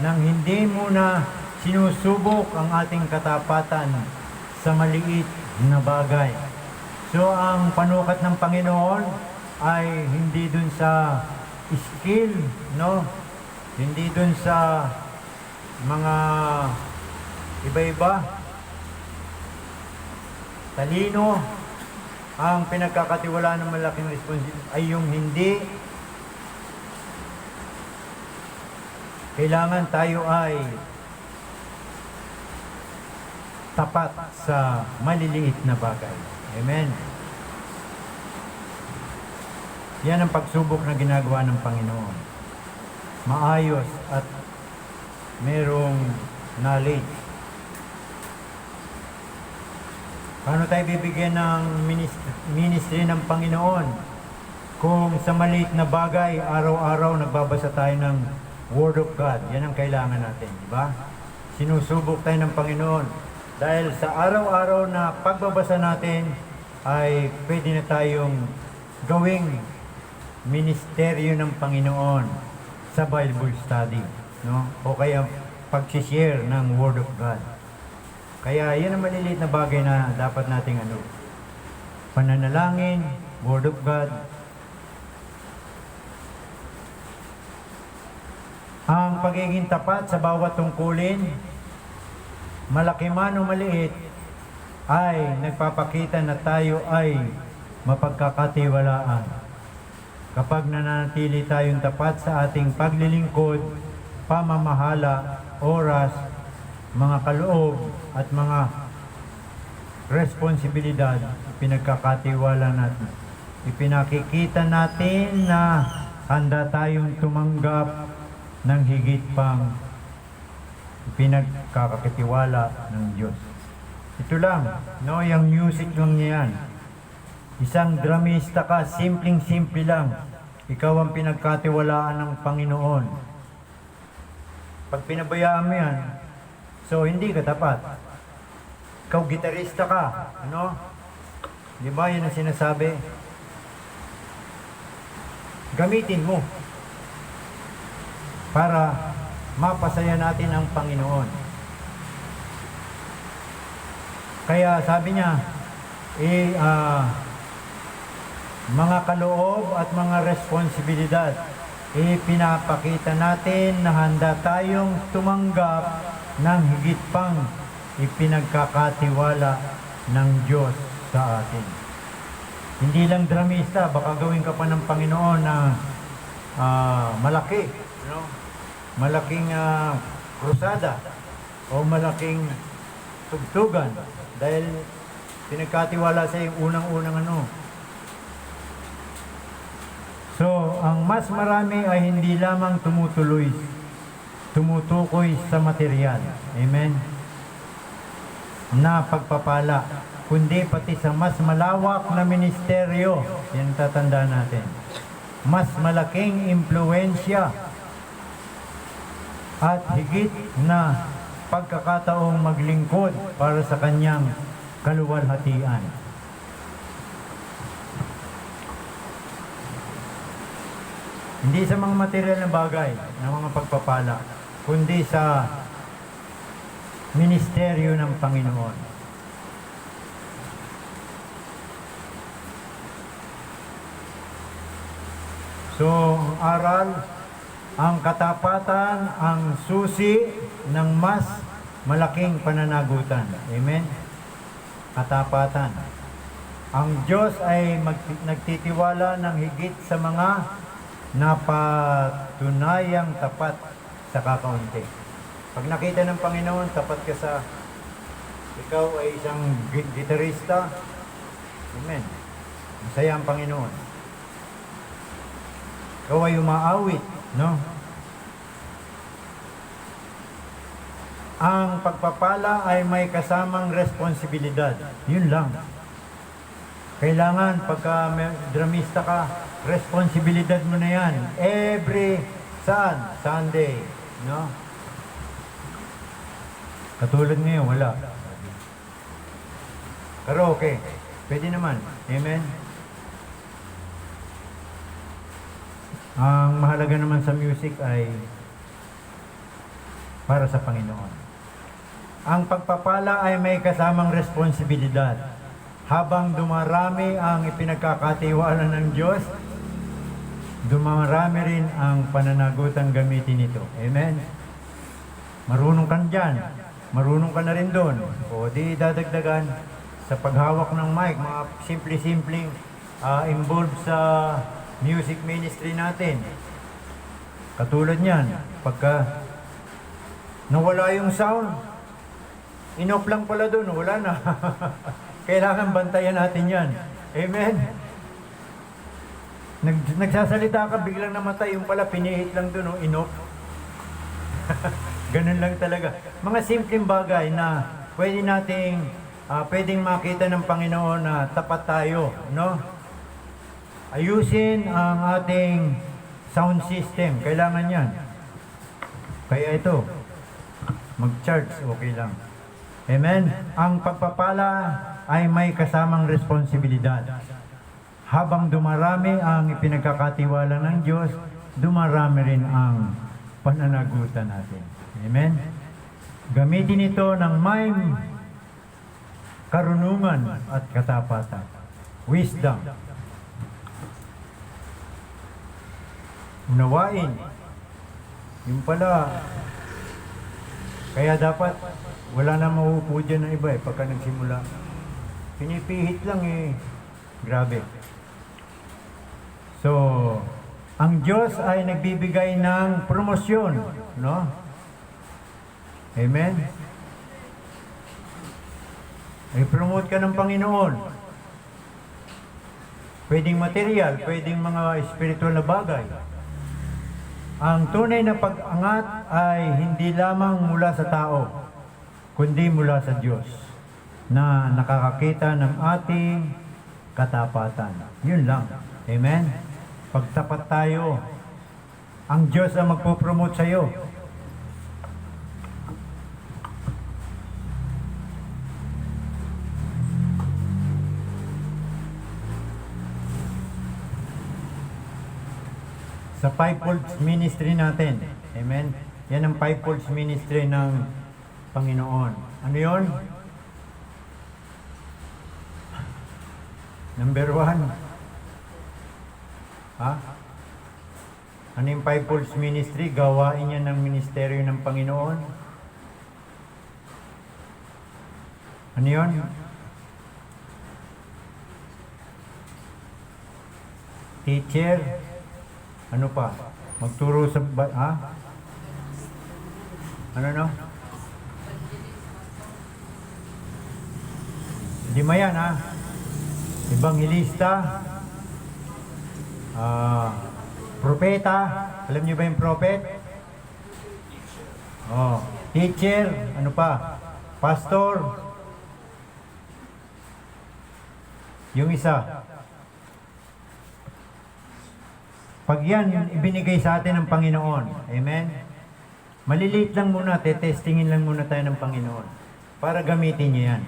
nang hindi muna sinusubok ang ating katapatan sa maliit na bagay. So, ang panukat ng Panginoon ay hindi dun sa skill, no? Hindi dun sa mga iba-iba. Talino ang pinagkakatiwalaan ng malaking responsibilidad ay yung hindi kailangan tayo ay tapat sa maliliit na bagay. Amen. Yan ang pagsubok na ginagawa ng Panginoon. Maayos at merong knowledge. Paano tayo bibigyan ng ministry ng Panginoon? Kung sa maliit na bagay, araw-araw nagbabasa tayo ng Word of God. Yan ang kailangan natin, di ba? Sinusubok tayo ng Panginoon. Dahil sa araw-araw na pagbabasa natin, ay pwede na tayong gawing ministeryo ng Panginoon sa Bible study, no? O kaya pag-share ng Word of God. Kaya yan ang maliliit na bagay na dapat nating pananalangin, Word of God. Ang pagiging tapat sa bawat tungkulin, malaki man o maliit, ay nagpapakita na tayo ay mapagkakatiwalaan. Kapag nananatili tayong tapat sa ating paglilingkod, pamamahala, oras, mga kaloob, at mga responsibilidad, pinagkakatiwala natin. Ipinakikita natin na handa tayong tumanggap ng higit pang pinagkakatiwala ng Diyos. Ito lang, no, yung music lang yan. Isang dramista ka, simpleng-simple lang. Ikaw ang pinagkatiwalaan ng Panginoon. Pag pinabayaan mo yan, so hindi ka tapat. Ikaw gitarista ka, ano? Di ba yun ang sinasabi? Gamitin mo para mapasaya natin ang Panginoon. Kaya sabi niya, mga kaloob at mga responsibilidad, pinapakita natin na handa tayong tumanggap ng higit pang ipinagkakatiwala ng Diyos sa atin. Hindi lang dramista, baka gawin ka pa ng Panginoon na malaki, no? Malaking krusada o malaking tugtugan dahil pinagkatiwala sa yung unang-unang ano. So, ang mas marami ay hindi lamang tumutukoy sa material. Amen? Na pagpapala, kundi pati sa mas malawak na ministeryo. Yan tatanda natin. Mas malaking impluensya at higit na pagkakataong maglingkod para sa kanyang kaluwalhatian. Hindi sa mga material na bagay, ng mga pagpapala, kundi sa ministeryo ng Panginoon. So, ang aral, ang katapatan, ang susi ng mas malaking pananagutan. Amen? Katapatan. Ang Diyos ay nagtitiwala ng higit sa mga napatunayang tapat sa kakaunti. Pag nakita ng Panginoon, tapat ka sa ikaw ay isang gitarista. Amen. Masaya ang Panginoon. Ikaw ay umaawit, no? Ang pagpapala ay may kasamang responsibilidad. Yun lang. Kailangan pagka dramista ka, responsibilidad mo na yan. Every Sunday, no? Katulad ngayon, wala. Karaoke, pwede naman. Amen? Ang mahalaga naman sa music ay para sa Panginoon. Ang pagpapala ay may kasamang responsibilidad. Habang dumarami ang ipinagkakatiwala ng Diyos, dumarami rin ang pananagutang gamitin ito. Amen? Marunong ka dyan. Marunong ka na rin doon. O di dadagdagan sa paghawak ng mic, mga simple-simpleng involved sa music ministry natin. Katulad niyan, pagka nawala yung sound, in-off lang pala doon, wala na. Kailangan bantayan natin yan. Amen? Nagsasalita ka, biglang namatay, yung pala pinihit lang doon, in-off. Ganun lang talaga. Mga simpleng bagay na pwede nating, pwedeng makita ng Panginoon na tapat tayo, no? Ayusin ang ating sound system. Kailangan yan. Kaya ito, mag-charge, okay lang. Amen? Ang pagpapala ay may kasamang responsibilidad. Habang dumarami ang ipinagkakatiwala ng Diyos, dumarami rin ang pananagutan natin. Amen? Gamitin ito ng may karunungan at katapatan. Wisdom. Unawain. Yung pala, kaya dapat wala na mauupo dyan ng iba pagka nagsimula. Pinipihit lang grabe. So, ang Diyos ay nagbibigay ng promosyon, no? Amen? I-promote ka ng Panginoon. Pwedeng material, pwedeng mga spiritual na bagay. Ang tunay na pag-angat ay hindi lamang mula sa tao, kundi mula sa Diyos na nakakakita ng ating katapatan. Yun lang. Amen? Pagtapat tayo, ang Diyos ang magpo-promote sa iyo. sa fivefold ministry natin. Amen? Yan ang fivefold ministry ng Panginoon. Ano yon? Number 1. Ha? Ano yung fivefold ministry? Gawain yan ng ministeryo ng Panginoon. Ano yun? Teacher. Ano pa? Magturo sa... Ha? Ano no? Lima yan ha? Evangelista. Propeta. Alam niyo ba yung prophet? Oh. Teacher. Ano pa? Pastor. Yung isa. Pag yan ibinigay sa atin ng Panginoon, amen? Maliliit lang muna, testingin lang muna tayo ng Panginoon para gamitin niya yan.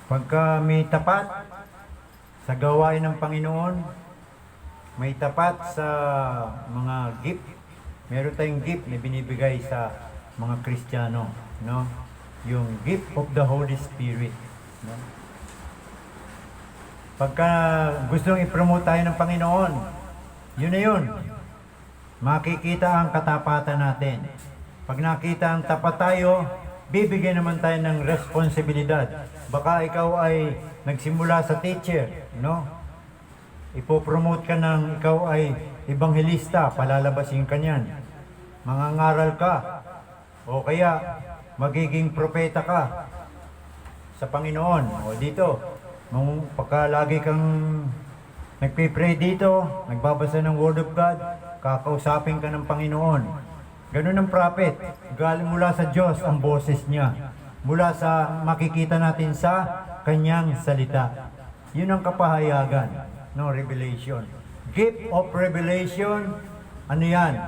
Pagka may tapat sa gawain ng Panginoon, may tapat sa mga gift, meron tayong gift na binibigay sa mga Kristiyano, no? Yung gift of the Holy Spirit, no? Pagka gustong i-promote tayo ng Panginoon, yun na yun. Makikita ang katapatan natin. Pag nakita ang tapat tayo, bibigyan naman tayo ng responsibilidad. Baka ikaw ay nagsimula sa teacher, no? Ipopromote ka ng ikaw ay ebanghelista, palalabasin ka niyan. Mangangaral ka, o kaya magiging propeta ka sa Panginoon. O dito, pagka lagi kang nagpipray dito, nagbabasa ng Word of God, kakausapin ka ng Panginoon. Ganun ang prophet. Galing mula sa Diyos ang boses niya. Mula sa makikita natin sa kanyang salita. Yun ang kapahayagan ng revelation. Gift of revelation, ano yan?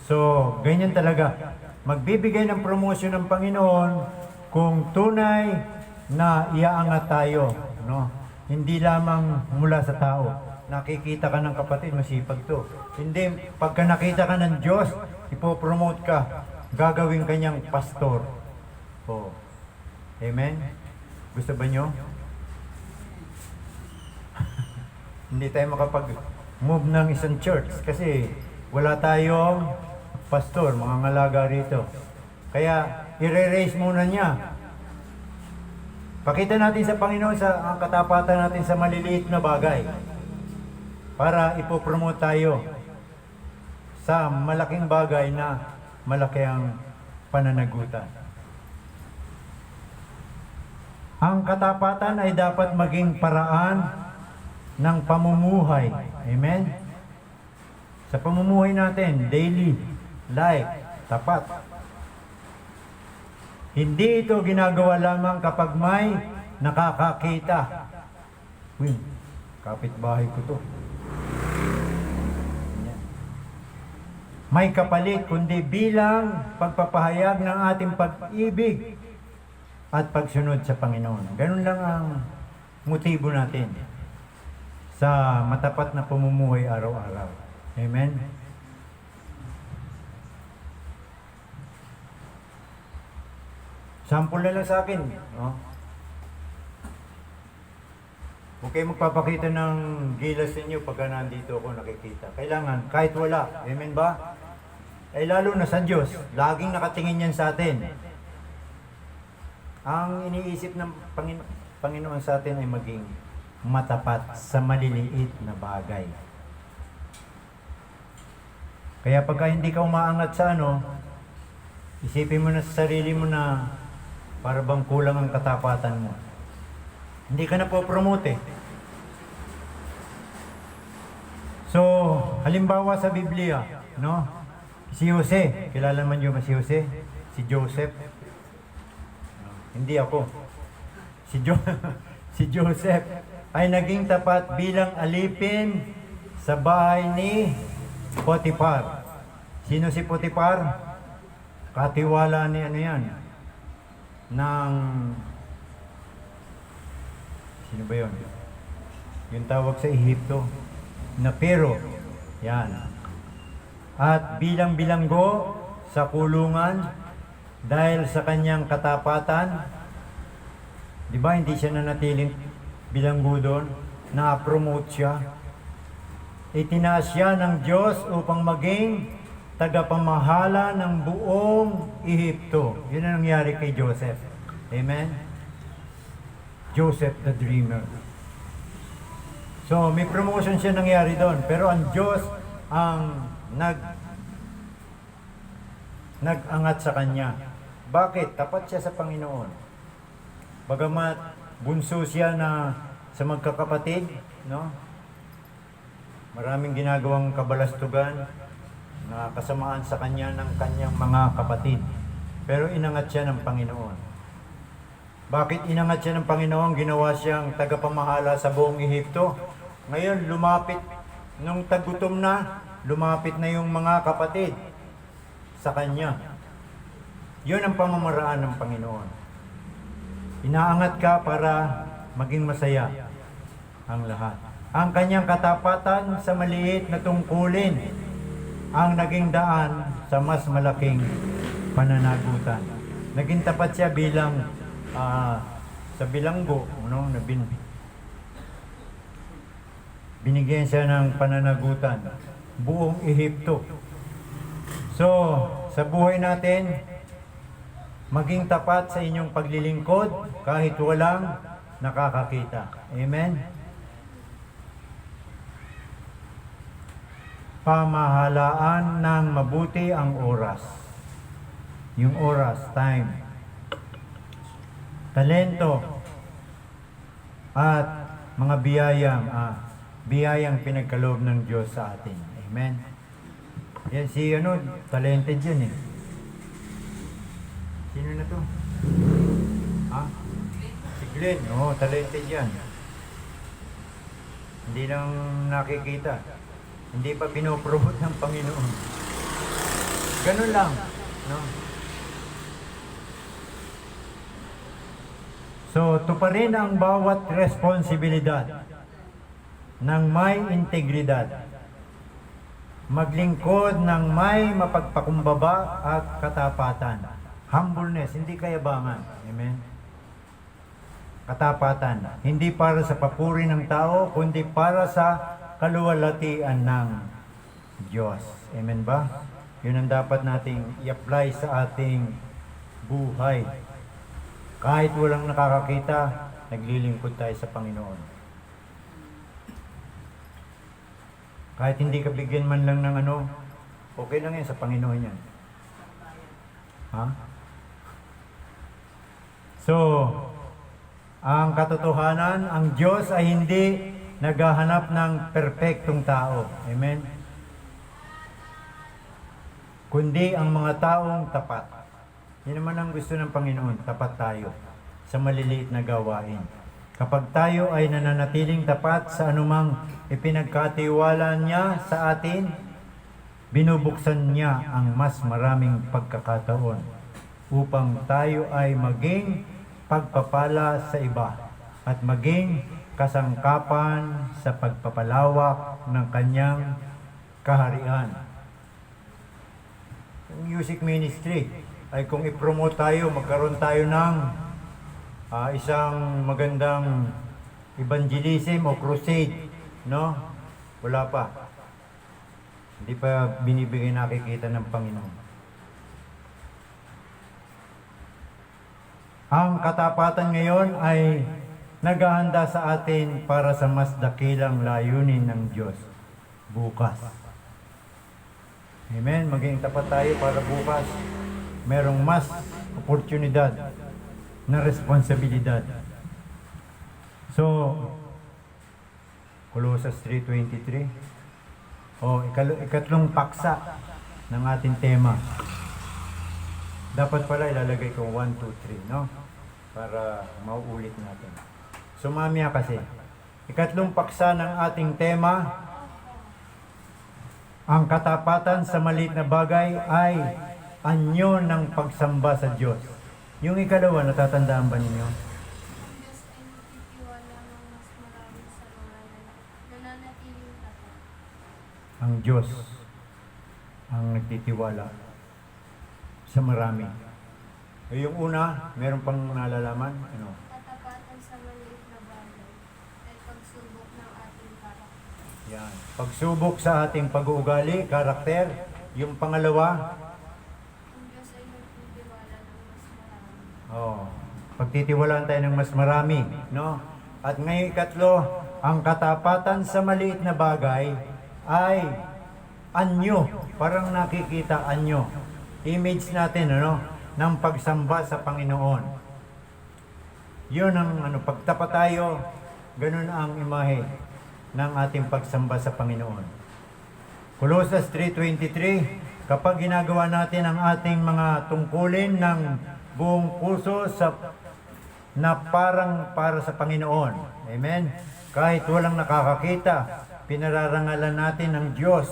So, ganyan talaga. Magbibigay ng promotion ng Panginoon kung tunay na iaangat tayo, no? Hindi lamang mula sa tao. Nakikita ka ng kapatid, masipag to. Hindi, pagka nakita ka ng Diyos, ipopromote ka, gagawin kanyang pastor. Oh. Amen? Gusto ba nyo? Hindi tayo makapag-move ng isang church kasi wala tayong pastor, mga ngalaga rito. Kaya, i-raise muna niya. Pakita natin sa Panginoon ang katapatan natin sa maliliit na bagay para ipopromote tayo sa malaking bagay na malaki ang pananagutan. Ang katapatan ay dapat maging paraan ng pamumuhay. Amen? Sa pamumuhay natin, daily life, tapat. Hindi ito ginagawa lamang kapag may nakakakita. Uy, kapitbahay ko to. May kapalit, kundi bilang pagpapahayag ng ating pag-ibig at pagsunod sa Panginoon. Ganun lang ang motibo natin sa matapat na pamumuhay araw-araw. Amen? Sample na lang sa akin. No? Okay, magpapakita ng gilas ninyo pagka nandito ako nakikita. Kailangan, kahit wala. Amen ba? Ay lalo na sa Diyos. Laging nakatingin yan sa atin. Ang iniisip ng Panginoon sa atin ay maging matapat sa maliliit na bagay. Kaya pagka hindi ka umaangat sa isipin mo na sa sarili mo na para bang kulang ang katapatan mo. Hindi ka na po promote. So, halimbawa sa Biblia, no? Si Jose, kilala man niyo ba si Jose? Si Joseph? Hindi ako. Si Joseph ay naging tapat bilang alipin sa bahay ni Potiphar. Sino si Potiphar? Katiwala ni yan? Sino ba yun? Yung tawag sa Ehipto na Pero. Yan. At bilang bilanggo sa kulungan dahil sa kanyang katapatan, di ba hindi siya nanatiling bilanggo doon, na-promote siya. Itinaas siya ng Diyos upang maging tagapamahala ng buong Ehipto. Yun ang nangyari kay Joseph. Amen? Joseph the Dreamer. So, may promotion siya nangyari doon. Pero ang Diyos ang nag-angat sa kanya. Bakit? Tapat siya sa Panginoon. Bagamat bunso siya na sa magkakapatid, no? Maraming ginagawang kabalastugan na kasamaan sa kanya ng kanyang mga kapatid. Pero inangat siya ng Panginoon. Bakit inangat siya ng Panginoon? Ginawa siyang tagapamahala sa buong Ehipto. Ngayon, lumapit, nung tagutom na, lumapit na yung mga kapatid sa kanya. Yun ang pamamaraan ng Panginoon. Inaangat ka para maging masaya ang lahat. Ang kanyang katapatan sa maliit na tungkulin ang naging daan sa mas malaking pananagutan. Naging tapat siya bilang sa bilanggo, no, binigyan siya ng pananagutan, buong Ehipto. So, sa buhay natin, maging tapat sa inyong paglilingkod kahit walang nakakakita. Amen? Pamahalaan ng mabuti ang oras. Yung oras, time. Talento. At mga biyayang pinagkaloob ng Diyos sa atin. Amen? Yan si talented yan eh. Sino na to? Ha? Si Glenn. Oo, talented yan. Hindi lang nakikita. Hindi pa pinopromote ng Panginoon. Ganun lang. No? So, tuparin ang bawat responsibilidad ng may integridad. Maglingkod ng may mapagpakumbaba at katapatan. Humbleness, hindi kayabangan. Amen? Katapatan. Hindi para sa papuri ng tao, kundi para sa kaluwalhatian ng Diyos. Amen ba? Yun ang dapat nating i-apply sa ating buhay. Kahit walang nakakakita, naglilingkod tayo sa Panginoon. Kahit hindi ka bigyan man lang ng okay lang yan sa Panginoon yan. Ha? So, ang katotohanan, ang Diyos ay hindi naghahanap ng perpektong tao. Amen? Kundi ang mga taong tapat. Yan naman ang gusto ng Panginoon, tapat tayo sa maliliit na gawain. Kapag tayo ay nananatiling tapat sa anumang ipinagkatiwala niya sa atin, binubuksan niya ang mas maraming pagkakataon upang tayo ay maging pagpapala sa iba at maging kasangkapan sa pagpapalawak ng kanyang kaharian. Yung music ministry ay kung i-promote tayo, magkaroon tayo ng isang magandang evangelism o crusade, no? Wala pa. Hindi pa binibigay nakikita ng Panginoon. Ang katapatan ngayon ay naghahanda sa atin para sa mas dakilang layunin ng Diyos bukas. Amen? Maging tapat tayo para bukas merong mas oportunidad na responsibilidad. So, Colossus 3:23. Ikatlong paksa ng ating tema. Dapat pala ilalagay ko 1, 2, 3, no? Para mauulit natin. Sumamya kasi. Ikatlong paksa ng ating tema, ang katapatan sa maliit na bagay ay anyo ng pagsamba sa Diyos. Yung ikalawa, natatandaan ba ninyo? Diyos ay magtitiwala ng mas marami sa mga ang Diyos ang nagtitiwala sa marami. Yung una, meron pang nalalaman, ano? Katapatan sa maliit na bagay ay pagsubok ng ating karakter. Yan. Pagsubok sa ating pag-uugali, karakter. Yung pangalawa, Ang Diyos ay nagtitiwala ng mas marami. pagtitiwalaan tayo ng mas marami, no? At ngayon ikatlo, ang katapatan sa maliit na bagay ay anyo. Parang nakikita anyo. Image natin, ano? Ng pagsamba sa Panginoon. Yun ang pagtapat tayo, ganun ang imahe ng ating pagsamba sa Panginoon. Colossus 3:23, kapag ginagawa natin ang ating mga tungkulin ng buong puso na parang para sa Panginoon. Amen? Kahit walang nakakakita, pinararangalan natin ng Diyos.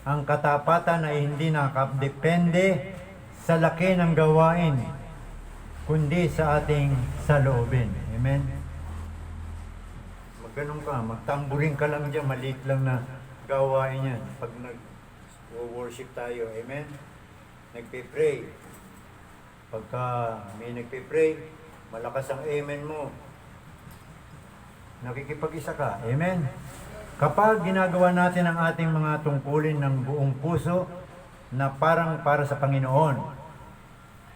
Ang katapatan ay hindi nakadepende sa laki ng gawain, kundi sa ating saloobin. Amen? Magganong ka, magtamburing ka lang dyan, maliit lang na gawain yan. Pag nag-worship tayo, amen? Nagpe-pray. Pagka may nagpe-pray, malakas ang amen mo. Nakikipag-isa ka, amen? Kapag ginagawa natin ang ating mga tungkulin ng buong puso na parang para sa Panginoon.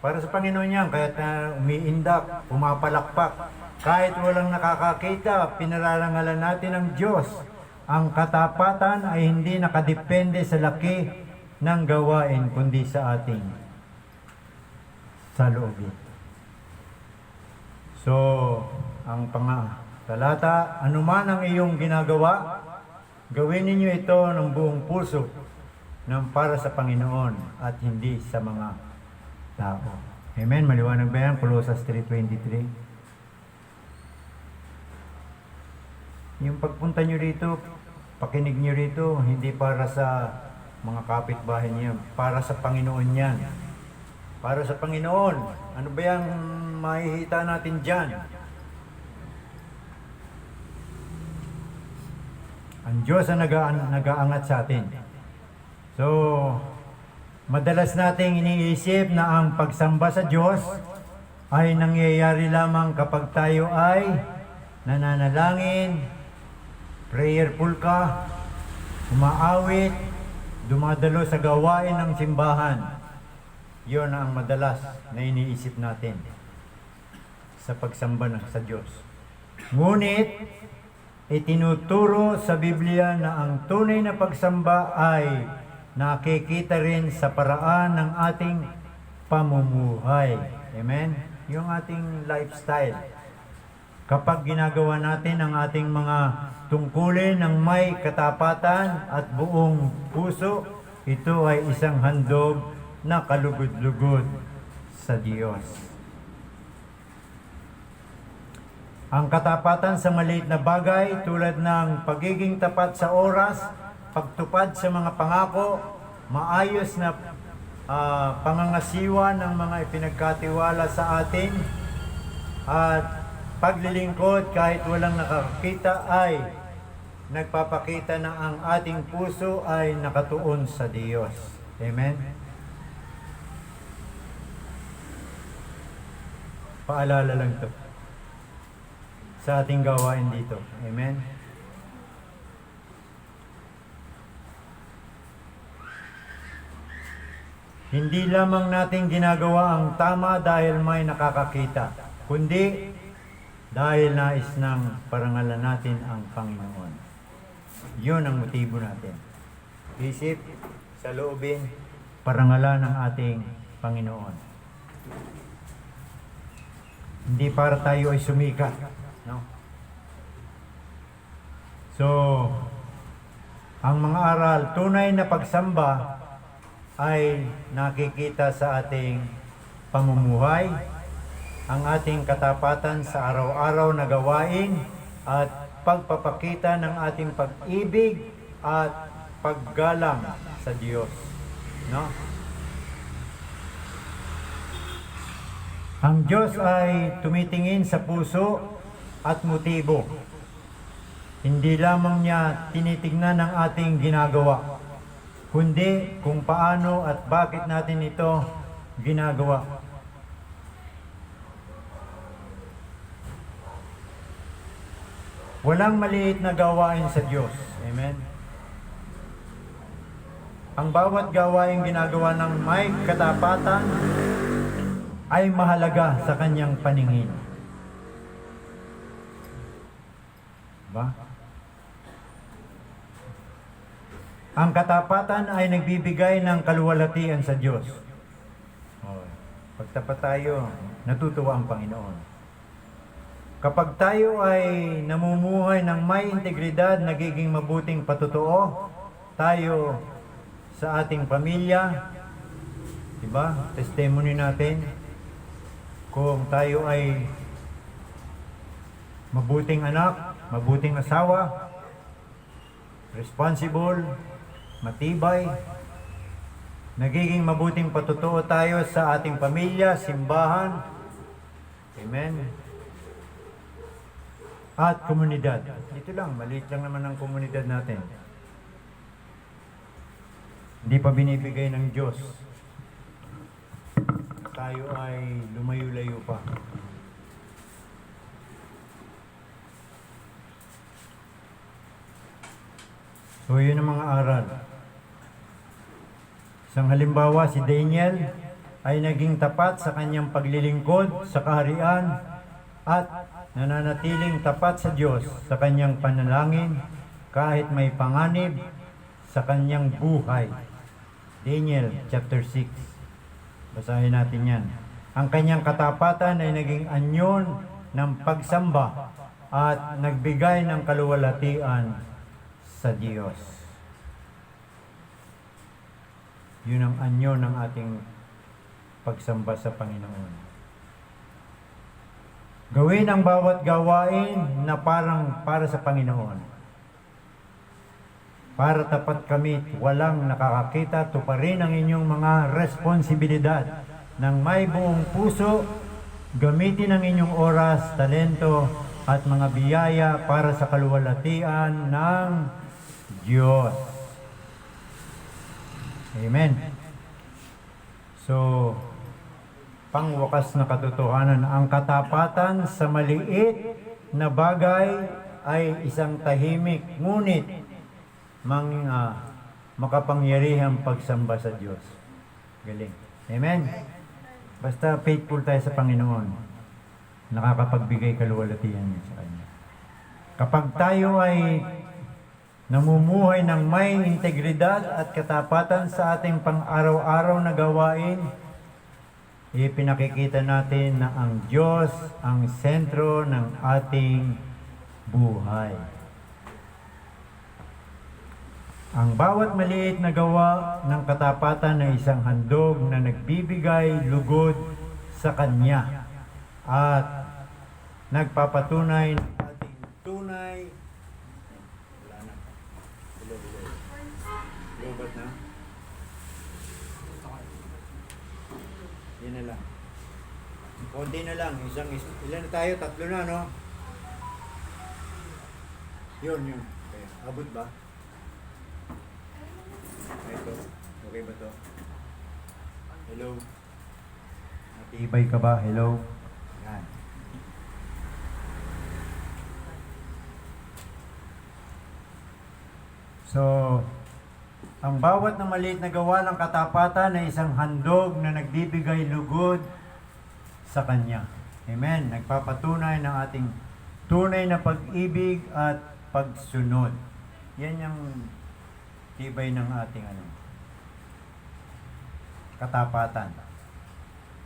Para sa Panginoon yan, kahit umiindak, pumapalakpak, kahit walang nakakakita, pinararangalan natin ng Diyos. Ang katapatan ay hindi nakadepende sa laki ng gawain, kundi sa ating saloobin. So, ang talata, anuman ang iyong ginagawa, gawin ninyo ito ng buong puso ng para sa Panginoon at hindi sa mga tao. Amen? Maliwanag ba yan? Colossus 3:23. Yung pagpunta nyo rito, pakinig nyo rito, hindi para sa mga kapitbahay niya, para sa Panginoon yan. Para sa Panginoon. Ano ba yung mahihita natin dyan? Ang Diyos ang nag-aangat sa atin. So, madalas nating iniisip na ang pagsamba sa Diyos ay nangyayari lamang kapag tayo ay nananalangin, prayerful ka, umaawit, dumadalo sa gawain ng simbahan. Yun ang madalas na iniisip natin sa pagsamba sa Diyos. Ngunit, itinuturo sa Biblia na ang tunay na pagsamba ay nakikita rin sa paraan ng ating pamumuhay. Amen? Yung ating lifestyle. Kapag ginagawa natin ang ating mga tungkulin ng may katapatan at buong puso, ito ay isang handog na kalugod-lugod sa Diyos. Ang katapatan sa maliit na bagay tulad ng pagiging tapat sa oras, pagtupad sa mga pangako, maayos na pangangasiwa ng mga ipinagkatiwala sa atin, at paglilingkod kahit walang nakakita ay nagpapakita na ang ating puso ay nakatuon sa Diyos. Amen? Paalala lang to sa ating gawain dito. Amen? Hindi lamang natin ginagawa ang tama dahil may nakakakita, kundi dahil nais ng parangalan natin ang Panginoon. Yun ang motibo natin. Isip, saloobin, parangalan ng ating Panginoon. Hindi para tayo ay sumikat. No? So, ang mga aral, tunay na pagsamba ay nakikita sa ating pamumuhay, ang ating katapatan sa araw-araw na gawain, at pagpapakita ng ating pag-ibig at paggalang sa Diyos. No? Ang Diyos ay tumitingin sa puso at motibo. Hindi lamang niya tinitingnan ang ating ginagawa. kundi kung paano at bakit natin ito ginagawa. Walang maliit na gawain sa Diyos. Amen? Ang bawat gawain ginagawa ng may katapatan ay mahalaga sa kanyang paningin. Ba? Ang katapatan ay nagbibigay ng kaluwalhatian sa Diyos. Oh, pagtapat tayo, natutuwa ang Panginoon. Kapag tayo ay namumuhay ng may integridad, nagiging mabuting patutuo, tayo sa ating pamilya, diba? Testimony natin, kung tayo ay mabuting anak, mabuting asawa, responsible, matibay, nagiging mabuting patutuo tayo sa ating pamilya, simbahan, amen, at komunidad. Ito lang, maliit lang naman ang komunidad natin. Hindi pa binibigay ng Diyos. Tayo ay lumayo-layo pa. So, yun ang mga aral. Isang halimbawa, si Daniel ay naging tapat sa kanyang paglilingkod sa kaharian at nananatiling tapat sa Diyos sa kanyang panalangin kahit may panganib sa kanyang buhay. Daniel chapter 6. Basahin natin yan. Ang kanyang katapatan ay naging anyon ng pagsamba at nagbigay ng kaluwalhatian sa Diyos. Yun ang anyo ng ating pagsamba sa Panginoon. Gawin ang bawat gawain na parang para sa Panginoon. Para tapat kami, walang nakakakita, tuparin ang inyong mga responsibilidad ng may buong puso, gamitin ang inyong oras, talento, at mga biyaya para sa kaluwalhatian ng Diyos. Amen. So, pangwakas na katotohanan, ang katapatan sa maliit na bagay ay isang tahimik, ngunit makapangyarihang pagsamba sa Diyos. Galing. Amen. Basta faithful tayo sa Panginoon, nakakapagbigay kaluwalhatian niya sa Kanya. Kapag tayo ay namumuhay ng may integridad at katapatan sa ating pang-araw-araw na gawain, ipinakikita natin na ang Diyos ang sentro ng ating buhay. Ang bawat maliit na gawa ng katapatan ay isang handog na nagbibigay lugod sa Kanya at nagpapatunay ng ating tunay. Wala na. Lobat na. Yan na lang. Konti na lang. Ilan na tayo? 3 na, no? Yun. Okay. Abot ba? Ito. Okay ba to? Hello? Matibay ka ba? Hello? Yan. So, ang bawat na maliit na gawa ng katapatan ay isang handog na nagbibigay lugod sa Kanya. Amen. Nagpapatunay ng ating tunay na pag-ibig at pagsunod. Yan yung tibay ng ating katapatan.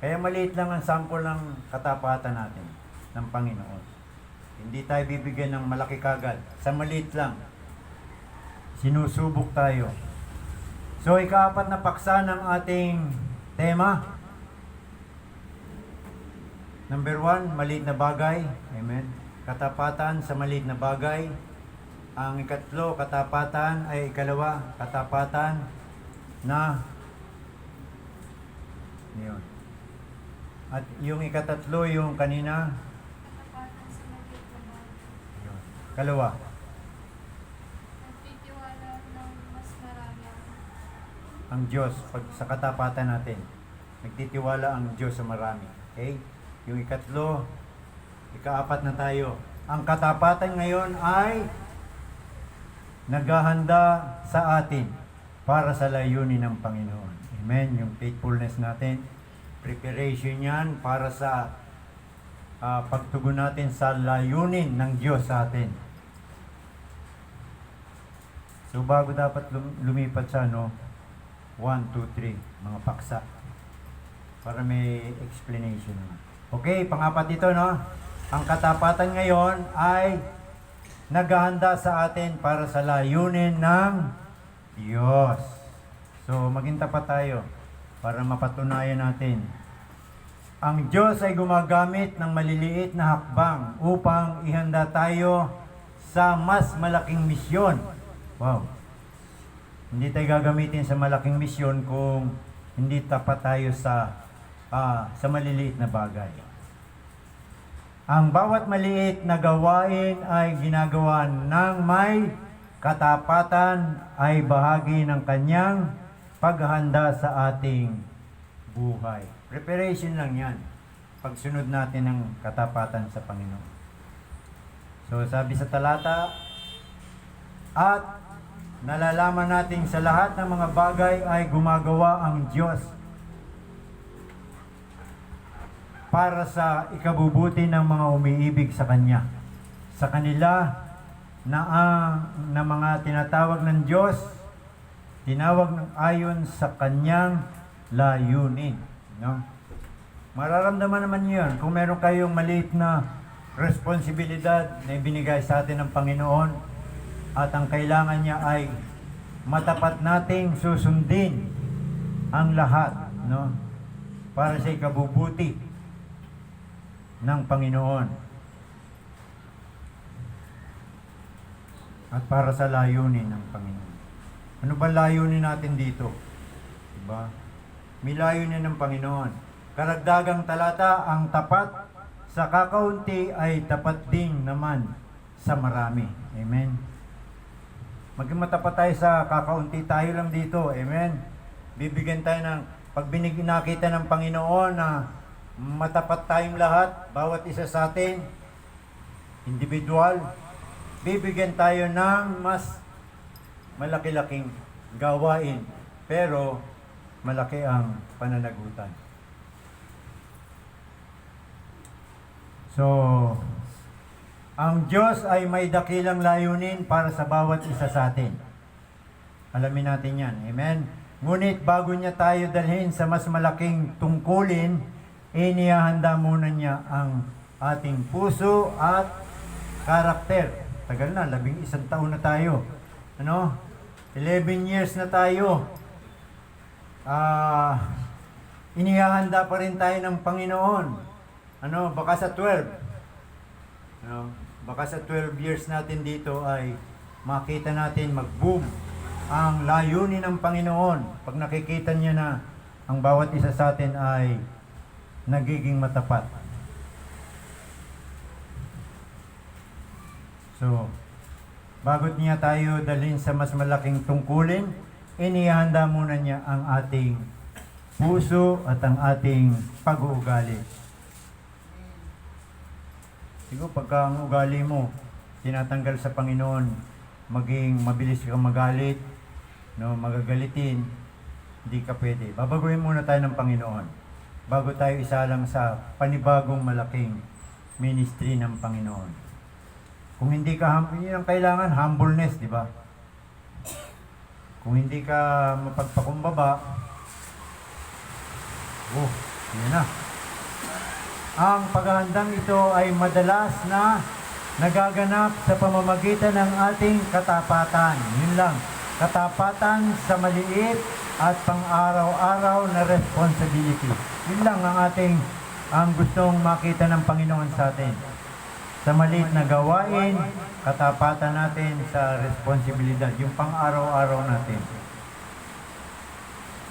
Kaya maliit lang ang sample ng katapatan natin ng Panginoon. Hindi tayo bibigyan ng malaki kagad. Sa maliit lang. Sinusubok tayo. So, ika-4 na paksa ng ating tema. Number 1, maliit na bagay. Amen. Katapatan sa maliit na bagay. Ang ikatlo, katapatan, ay ikalawa, katapatan na yun. At yung ikatatlo, yung kanina, Katapatan sa maliit na bagay. yun. Kalawa, Nagtitiwala ng mas marami. ang Diyos pag sa katapatan natin. Nagtitiwala ang Diyos sa marami. Okay? Yung ikatlo, ikaapat na tayo. Ang katapatan ngayon ay naghahanda sa atin para sa layunin ng Panginoon. Amen? Yung faithfulness natin, preparation yan para sa pagtugon natin sa layunin ng Diyos sa atin. So bago dapat lumipat sa 1, 2, 3, mga paksa. Para may explanation naman. Okay, pangapat ito, no? Ang katapatan ngayon ay naghahanda sa atin para sa layunin ng Diyos. So, maging tapat tayo para mapatunayan natin. Ang Diyos ay gumagamit ng maliliit na hakbang upang ihanda tayo sa mas malaking misyon. Wow! Hindi tayo gagamitin sa malaking misyon kung hindi tapat tayo sa maliliit na bagay. Ang bawat maliit na gawain ay ginagawa ng may katapatan ay bahagi ng kanyang paghahanda sa ating buhay. Preparation lang yan. Pagsunod natin ng katapatan sa Panginoon. So sabi sa talata, at nalalaman natin sa lahat ng mga bagay ay gumagawa ang Diyos para sa ikabubuti ng mga umiibig sa Kanya. Sa kanila na mga tinatawag ng Diyos, tinawag ng ayon sa Kanyang layunin. No? Mararamdaman naman yun kung meron kayong maliit na responsibilidad na ibinigay sa atin ng Panginoon at ang kailangan niya ay matapat nating susundin ang lahat, no? Para sa ikabubuti ng Panginoon at para sa layunin ng Panginoon. Ano ba layunin natin dito? Diba? May layunin ng Panginoon. Karagdagang talata, ang tapat sa kakaunti ay tapat din naman sa marami. Amen. Maging matapat tayo sa kakaunti, tayo lang dito. Amen. Bibigyan tayo ng pag nakita ng Panginoon na matapat tayong lahat, bawat isa sa atin, individual, bibigyan tayo ng mas malaki-laking gawain, pero malaki ang pananagutan. So, ang Diyos ay may dakilang layunin para sa bawat isa sa atin. Alamin natin yan. Amen? Ngunit bago niya tayo dalhin sa mas malaking tungkulin, inihahanda muna niya ang ating puso at karakter. Tagal na, 11 taon na tayo. 11 years na tayo. Inihahanda pa rin tayo ng Panginoon. Baka sa 12. Baka sa 12 years natin dito ay makita natin mag-boom ang layunin ng Panginoon. Pag nakikita niya na ang bawat isa sa atin ay nagiging matapat. So, bago niya tayo dalhin sa mas malaking tungkulin, inihanda muna niya ang ating puso at ang ating pag-uugali. Siguro pagka ang ugali mo tinatanggal sa Panginoon, maging mabilis kang magalit, magagalitin, hindi ka pwede. Babaguhin muna tayo ng Panginoon bago tayo isalang sa panibagong malaking ministry ng Panginoon. Kung hindi ka yun ang kailangan, humbleness, di ba? Kung hindi ka mapagpakumbaba, yun na. Ang paghahandang ito ay madalas na nagaganap sa pamamagitan ng ating katapatan. Yun lang. Katapatan sa maliit at pang-araw-araw na responsibility. Yun lang ang gustong makita ng Panginoon sa atin. Sa maliit na gawain, katapatan natin sa responsibilidad, yung pang-araw-araw natin.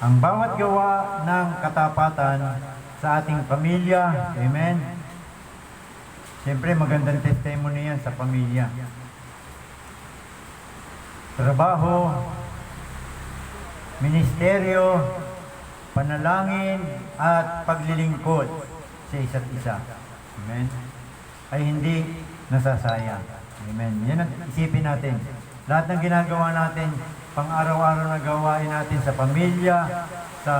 Ang bawat gawa ng katapatan sa ating pamilya, amen. Siyempre, magandang testimony yan sa pamilya. Trabaho, ministeryo, panalangin, at paglilingkod sa isa't isa. Amen? Ay hindi nasasayang. Amen. Yan ang isipin natin. Lahat ng ginagawa natin, pang-araw-araw na gawain natin sa pamilya, sa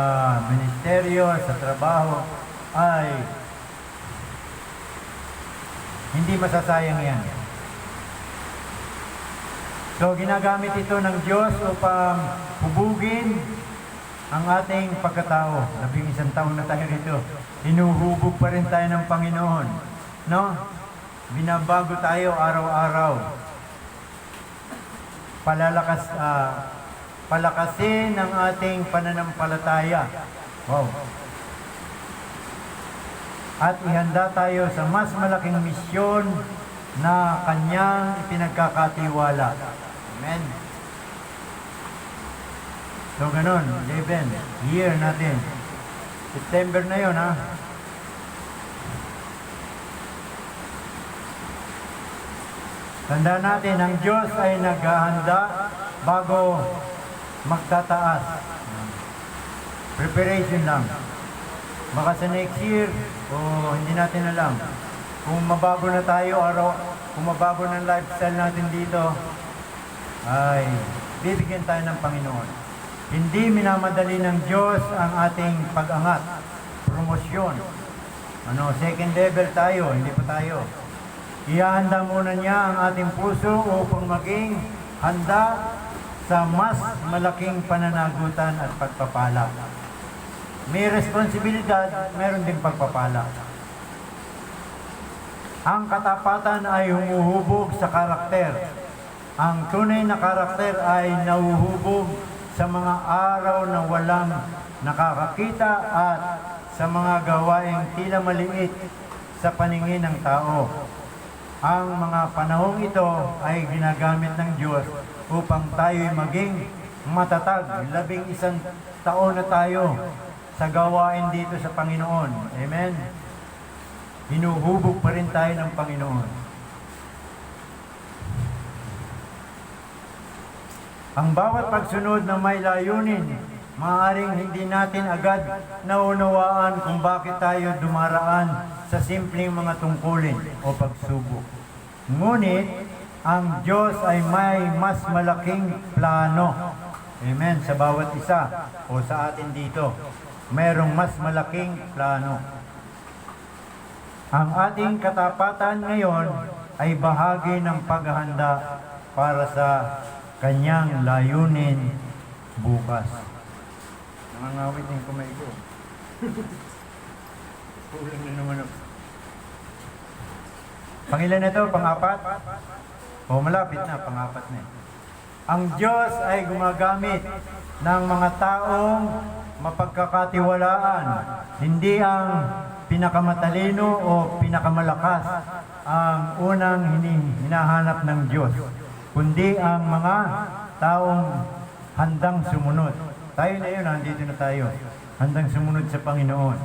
ministeryo, sa trabaho, ay hindi masasayang yan. So, ginagamit ito ng Diyos upang hubugin ang ating pagkatao. 11 taon na tayo rito. Hinuhubog pa rin tayo ng Panginoon. No? Binabago tayo araw-araw. Palakasin ang ating pananampalataya. Wow. At ihanda tayo sa mas malaking misyon na Kanyang ipinagkakatiwala. Amen. So, ganun. 11. Year natin. September na yun, ha? Tandaan natin, ang Diyos ay naghahanda bago magtataas. Preparation lang. Baka sa next year, hindi natin alam. Kung mabago na tayo, kung mabago ng lifestyle natin dito, ay bibigyan tayo ng Panginoon. Hindi minamadali ng Diyos ang ating pag-angat, promosyon. Second level tayo, hindi pa tayo. Ihahanda muna niya ang ating puso upang maging handa sa mas malaking pananagutan at pagpapala. May responsibilidad, meron din pagpapala. Ang katapatan ay humuhubog sa karakter. Ang tunay na karakter ay nahuhubog sa mga araw na walang nakakakita at sa mga gawaing tila maliit sa paningin ng tao. Ang mga panahong ito ay ginagamit ng Diyos upang tayo'y maging matatag. 11 taon na tayo sa gawain dito sa Panginoon. Amen? Hinuhubog pa rin tayo ng Panginoon. Ang bawat pagsunod na may layunin, maaaring hindi natin agad naunawaan kung bakit tayo dumaraan sa simpleng mga tungkulin o pagsubok. Ngunit, ang Diyos ay may mas malaking plano. Amen. Sa bawat isa o sa atin dito, mayroong mas malaking plano. Ang ating katapatan ngayon ay bahagi ng paghahanda para sa Kanyang layunin bukas. Nangangawit yung kamay ko. Kulang na naman ako. Pangilan na ito? Pang-apat? Malapit na. Pang-apat na. Ang Diyos ay gumagamit ng mga taong mapagkakatiwalaan. Hindi ang pinakamatalino o pinakamalakas ang unang hinahanap ng Diyos, kundi ang mga taong handang sumunod. Tayo na yun, nandito na tayo. Handang sumunod sa Panginoon.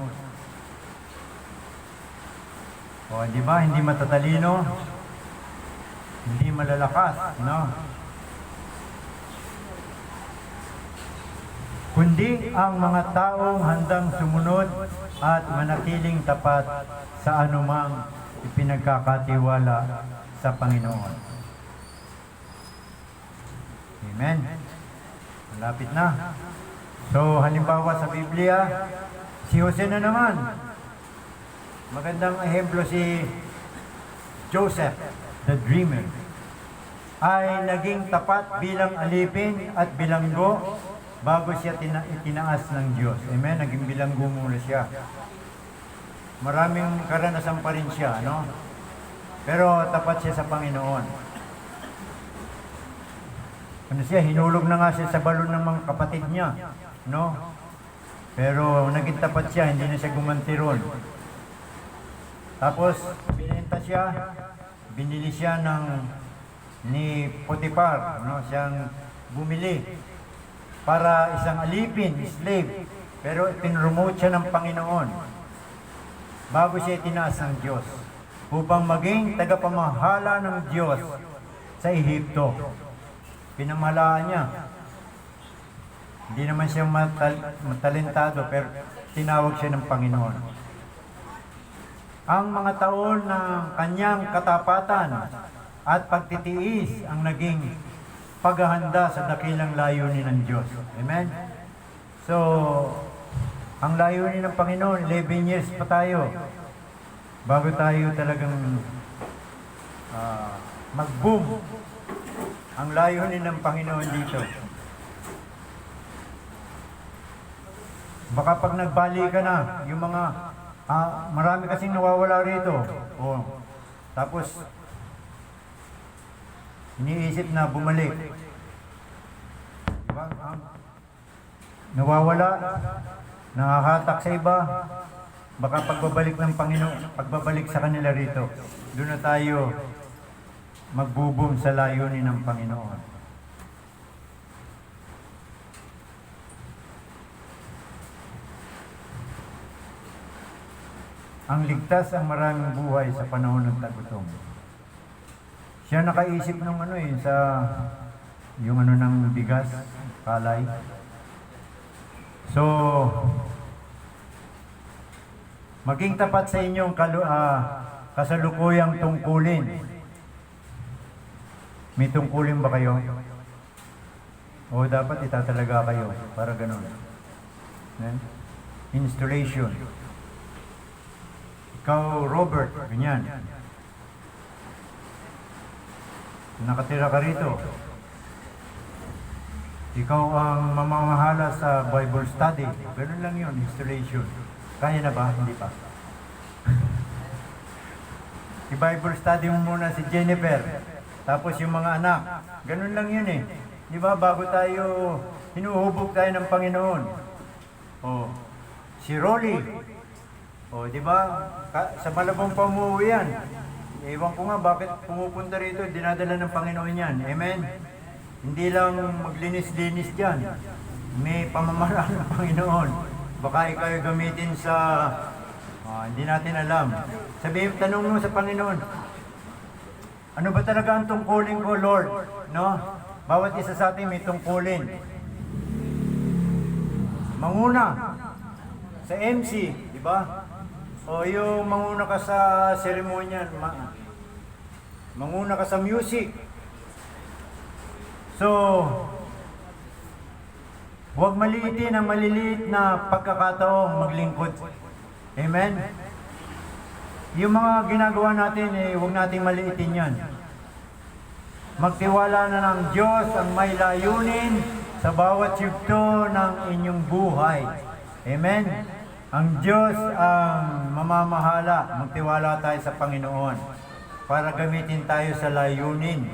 Di ba? Hindi matatalino, hindi malalakas, no? Kundi ang mga taong handang sumunod at manatiling tapat sa anumang ipinagkakatiwala sa Panginoon. Amen. Malapit na. So, halimbawa sa Biblia, si Jose na naman. Magandang ehemplo si Joseph, the dreamer, ay naging tapat bilang alipin at bilanggo bago siya itinaas ng Diyos. Amen? Naging bilanggo muna siya. Maraming karanasan pa rin siya, no? Pero tapat siya sa Panginoon. Hinulog na nga siya sa balon ng mga kapatid niya, no? Pero naging tapat siya, hindi na siya gumanti ron. Tapos, binenta siya, binili siya ni Potiphar, no? Siyang bumili para isang alipin, slave. Pero pinromote siya ng Panginoon bago siya itinaas ng Diyos upang maging tagapamahala ng Diyos sa Ehipto. Pinamahalaan niya. Hindi naman siya matalentado, pero tinawag siya ng Panginoon. Ang mga taon ng kanyang katapatan at pagtitiis ang naging paghahanda sa dakilang layunin ng Diyos. Amen? So, ang layunin ng Panginoon, 11 years pa tayo bago tayo talagang mag-boom. Ang layunin ng Panginoon dito. Baka pag nagbali ka na, yung mga marami kasing nawawala rito. Tapos iniisip na bumalik. Diba? Nawawala, nakahatak sa iba. Baka pagbabalik ng Panginoon, pagbabalik sa kanila rito, doon na tayo magbubum sa layunin ng Panginoon. Ang ligtas ang maraming buhay sa panahon ng tagutom. Siya nakaisip ng sa yung ng bigas, palay. So, maging tapat sa inyong kasalukuyang tungkulin. May tungkulin ba kayo? O dapat itatalaga kayo para ganun. Installation. Ikaw, Robert, ganyan. Nakatira ka rito. Ikaw ang mamamahala sa Bible study. Ganun lang yun, installation. Kaya na ba? Hindi pa. I-Bible study mo muna si Jennifer. Tapos yung mga anak. Ganun lang yun eh. Di ba? Bago tayo, hinuhubog tayo ng Panginoon. Si Rolly. Di ba? Sa Malabong pa umuwi yan. Ewan ko nga bakit pumupunta rito, dinadala ng Panginoon yan. Amen? Hindi lang maglinis-linis dyan. May pamamaraan ng Panginoon. Baka ikaw gamitin sa, hindi natin alam. Sabihin, tanong mo sa Panginoon, ano ba talaga ang tungkulin ko, Lord? No? Bawat isa sa atin may tungkulin. Manguna sa MC, di ba? O yung manguna ka sa seremonian, manguna ka sa music. So, huwag maliitin ang maliliit na pagkakataong maglingkod. Amen? Yung mga ginagawa natin, huwag nating maliitin yan. Magtiwala na ng Diyos ang may layunin sa bawat yugto ng inyong buhay. Amen? Ang Diyos ang mamamahala. Magtiwala tayo sa Panginoon para gamitin tayo sa layunin.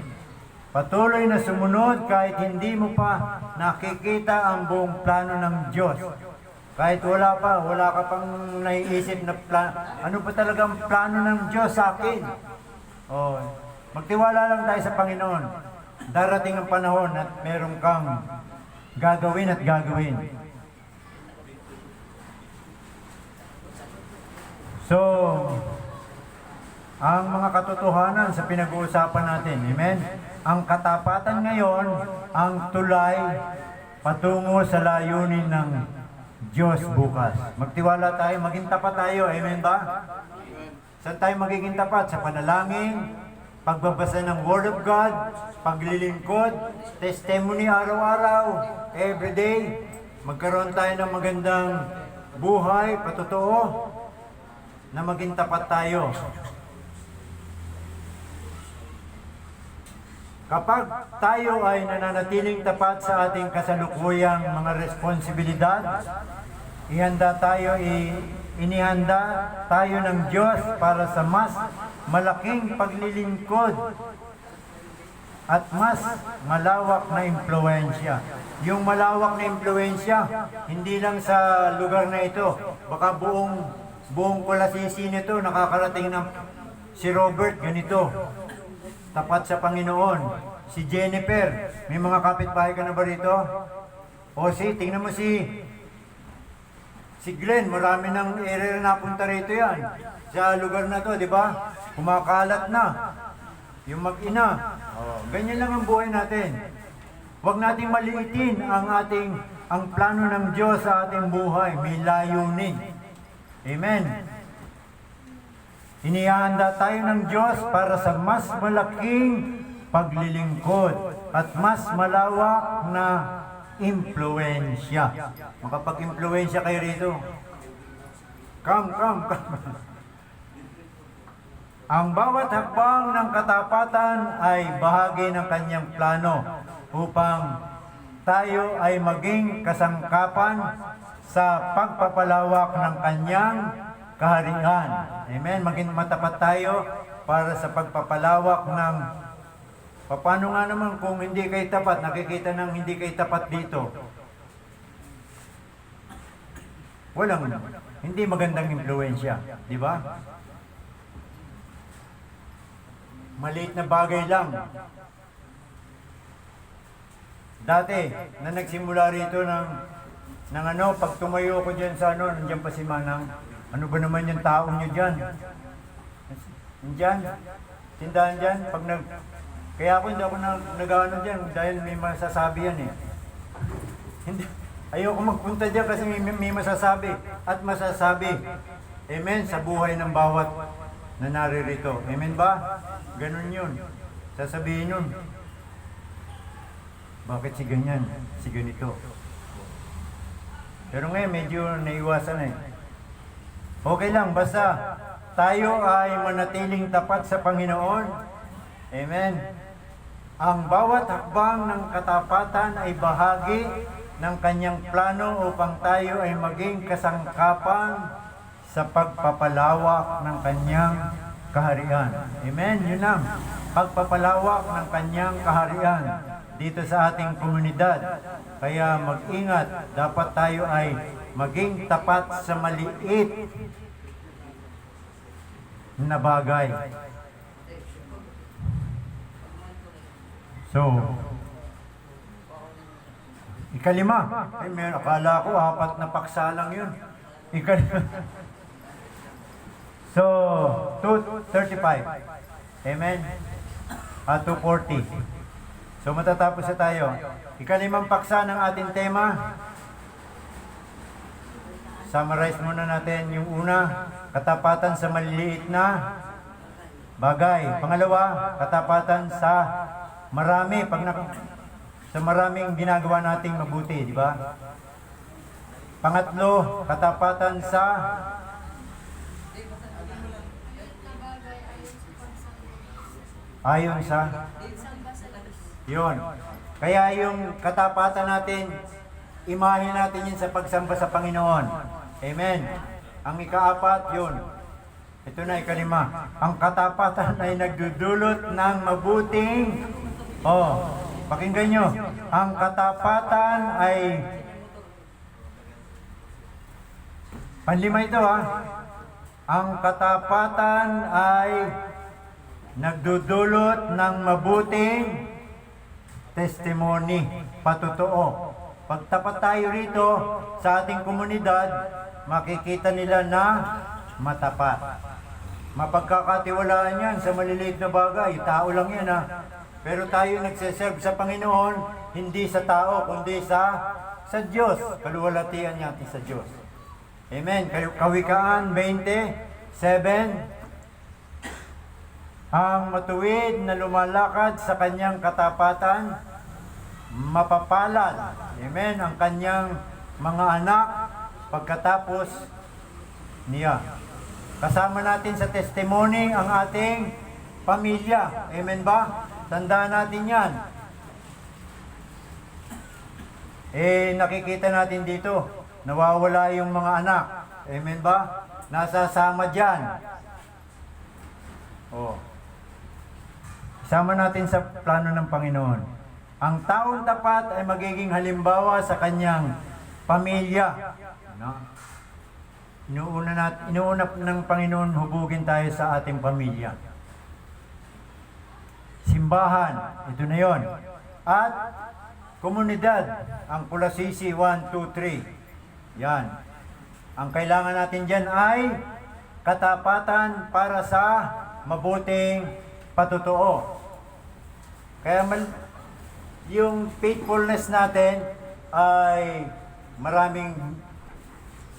Patuloy na sumunod kahit hindi mo pa nakikita ang buong plano ng Diyos. Kahit wala ka pang naiisip na plano. Ano pa talagang plano ng Diyos sa akin? Magtiwala lang tayo sa Panginoon. Darating ang panahon at meron kang gagawin at gagawin. So, ang mga katotohanan sa pinag-uusapan natin, amen? Ang katapatan ngayon, ang tulay patungo sa layunin ng Diyos bukas. Magtiwala tayo, maging tapat tayo, amen ba? Saan tayo magiging tapat? Sa panalangin, pagbabasa ng Word of God, paglilingkod, testimony araw-araw, everyday, magkaroon tayo ng magandang buhay, patotoo, na maging tapat tayo. Kapag tayo ay nananatiling tapat sa ating kasalukuyang mga responsibilidad, inihanda tayo ng Diyos para sa mas malaking paglilingkod at mas malawak na impluwensya. Yung malawak na impluwensya, hindi lang sa lugar na ito, baka buong Kulasisi nito, nakakarating ng si Robert, ganito, tapat sa Panginoon. Si Jennifer, may mga kapitbahay ka na ba rito? Tingnan mo si Glenn, marami ng area na napunta rito yan. Sa lugar na to, di ba? Kumakalat na. Yung mag-ina. Ganyan lang ang buhay natin. Huwag nating maliitin ang ating ang plano ng Diyos sa ating buhay, may layunin. Amen. Inihanda tayo ng Diyos para sa mas malaking paglilingkod at mas malawak na impluensya. Makapag-impluensya kayo rito. Come. Ang bawat hakbang ng katapatan ay bahagi ng kanyang plano upang tayo ay maging kasangkapan sa pagpapalawak ng kanyang kaharian. Amen. Maging matapat tayo para sa pagpapalawak ng... Paano nga naman kung hindi kayo tapat, nakikita ng hindi kayo tapat dito? Hindi magandang impluensya, di ba? Maliit na bagay lang. Dati, na nagsimula rito ng pag tumayo ko dyan sa nandiyan pa si Manang, ano ba naman yung taong nyo dyan? Nandyan, tindahan dyan, kaya ako hindi ako nag-ano dyan dahil may masasabi yan eh. Ayoko magpunta dyan kasi may masasabi at masasabi. Amen, sa buhay ng bawat na naririto. Amen ba? Ganun yun. Sasabihin nun. Bakit si ganyan? Si ganito. Pero ngayon medyo naiwasan eh. Okay lang, basta tayo ay manatiling tapat sa Panginoon. Amen. Ang bawat hakbang ng katapatan ay bahagi ng kanyang plano upang tayo ay maging kasangkapan sa pagpapalawak ng kanyang kaharian. Amen? Yun lang. Pagpapalawak ng kanyang kaharian dito sa ating komunidad. Kaya mag-ingat, dapat tayo ay maging tapat sa maliit na bagay. So, ikalima. Akala ko 4 na paksa lang yun. So, 2:35. Amen? 2:40. So, matatapos na tayo. Ikalimang paksa ng ating tema. Summarize muna natin yung una, katapatan sa maliliit na bagay. Pangalawa, katapatan sa marami, sa maraming ginagawa nating mabuti, di ba? Pangatlo, katapatan sa ayon sa yun. Kaya yung katapatan natin, imahin natin yun sa pagsamba sa Panginoon. Amen. Ang ikaapat, yun. Ito na, ikalima. Ang katapatan ay nagdudulot ng mabuting... pakinggan nyo. Ang katapatan ay... Panlima ito Ang katapatan ay nagdudulot ng mabuting testimony, patotoo. Pagtapat tayo rito sa ating komunidad, makikita nila na matapat. Mapagkakatiwalaan yan sa maliliit na bagay. Tao lang yan Pero tayo nagsiserve sa Panginoon, hindi sa tao, kundi sa Diyos. Kaluwalhatian natin sa Diyos. Amen. Kawikaan 20:7. Ang matuwid na lumalakad sa kanyang katapatan, mapapalad. Amen. Ang kanyang mga anak pagkatapos niya. Kasama natin sa testimony ang ating pamilya. Amen ba? Tandaan natin yan. Nakikita natin dito, nawawala yung mga anak. Amen ba? Nasasama dyan. Sama natin sa plano ng Panginoon. Ang taong tapat ay magiging halimbawa sa kanyang pamilya. Inuuna ng Panginoon hubugin tayo sa ating pamilya. Simbahan, ito na yon. At komunidad, ang Pulasisi 1, 2, 3. Yan. Ang kailangan natin dyan ay katapatan para sa mabuting patotoo. Kaya yung faithfulness natin ay maraming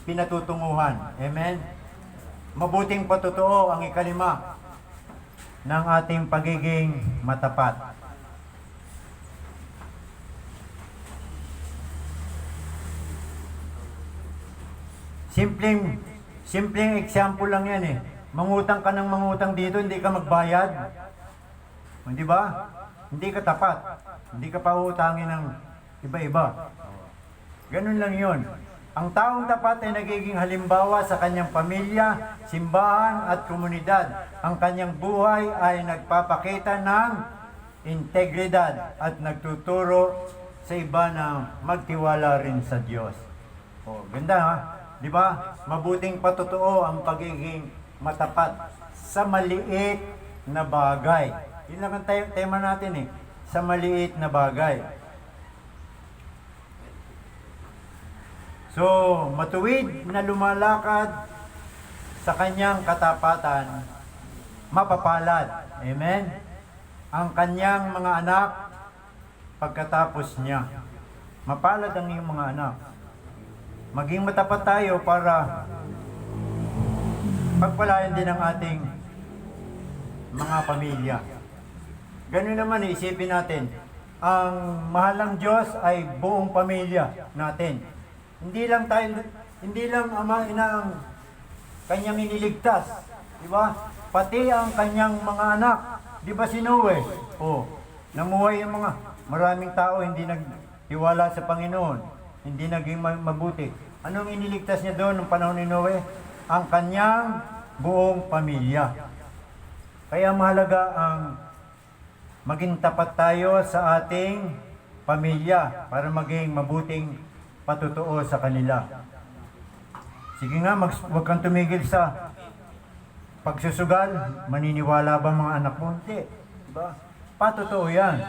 pinatutunguhan. Amen? Mabuting patotoo ang ikalima ng ating pagiging matapat. Simpleng example lang yan eh. Mangutang ka ng mangutang dito, hindi ka magbayad. Hindi ba? Hindi ka tapat. Hindi ka pautangin ng iba-iba. Ganun lang yun. Ang taong tapat ay nagiging halimbawa sa kanyang pamilya, simbahan at komunidad. Ang kanyang buhay ay nagpapakita ng integridad at nagtuturo sa iba na magtiwala rin sa Diyos. Oh, ganda ha? Di ba? Mabuting patotoo ang pagiging matapat sa maliit na bagay. Yun lang ang tema natin eh. Sa maliit na bagay. So, matuwid na lumalakad sa kanyang katapatan, mapapalad. Amen? Ang kanyang mga anak, pagkatapos niya. Mapalad ang iyong mga anak. Maging matapat tayo para pagpalayan din ang ating mga pamilya. Ganun naman, isipin natin, ang mahalang Diyos ay buong pamilya natin. Hindi lang ama, ina ang kanyang iniligtas. Di ba? Pati ang kanyang mga anak. Di ba si Noe? Oh, namuhay yung mga maraming tao hindi nagtiwala sa Panginoon. Hindi naging mabuti. Anong iniligtas niya doon ng panahon ni Noe? Ang kanyang buong pamilya. Kaya mahalaga ang maging tapat tayo sa ating pamilya para maging mabuting patotoo sa kanila. Sige nga, huwag kang tumigil sa pagsusugal. Maniniwala ba mga anak mo? Hindi. Diba? Patotoo yan.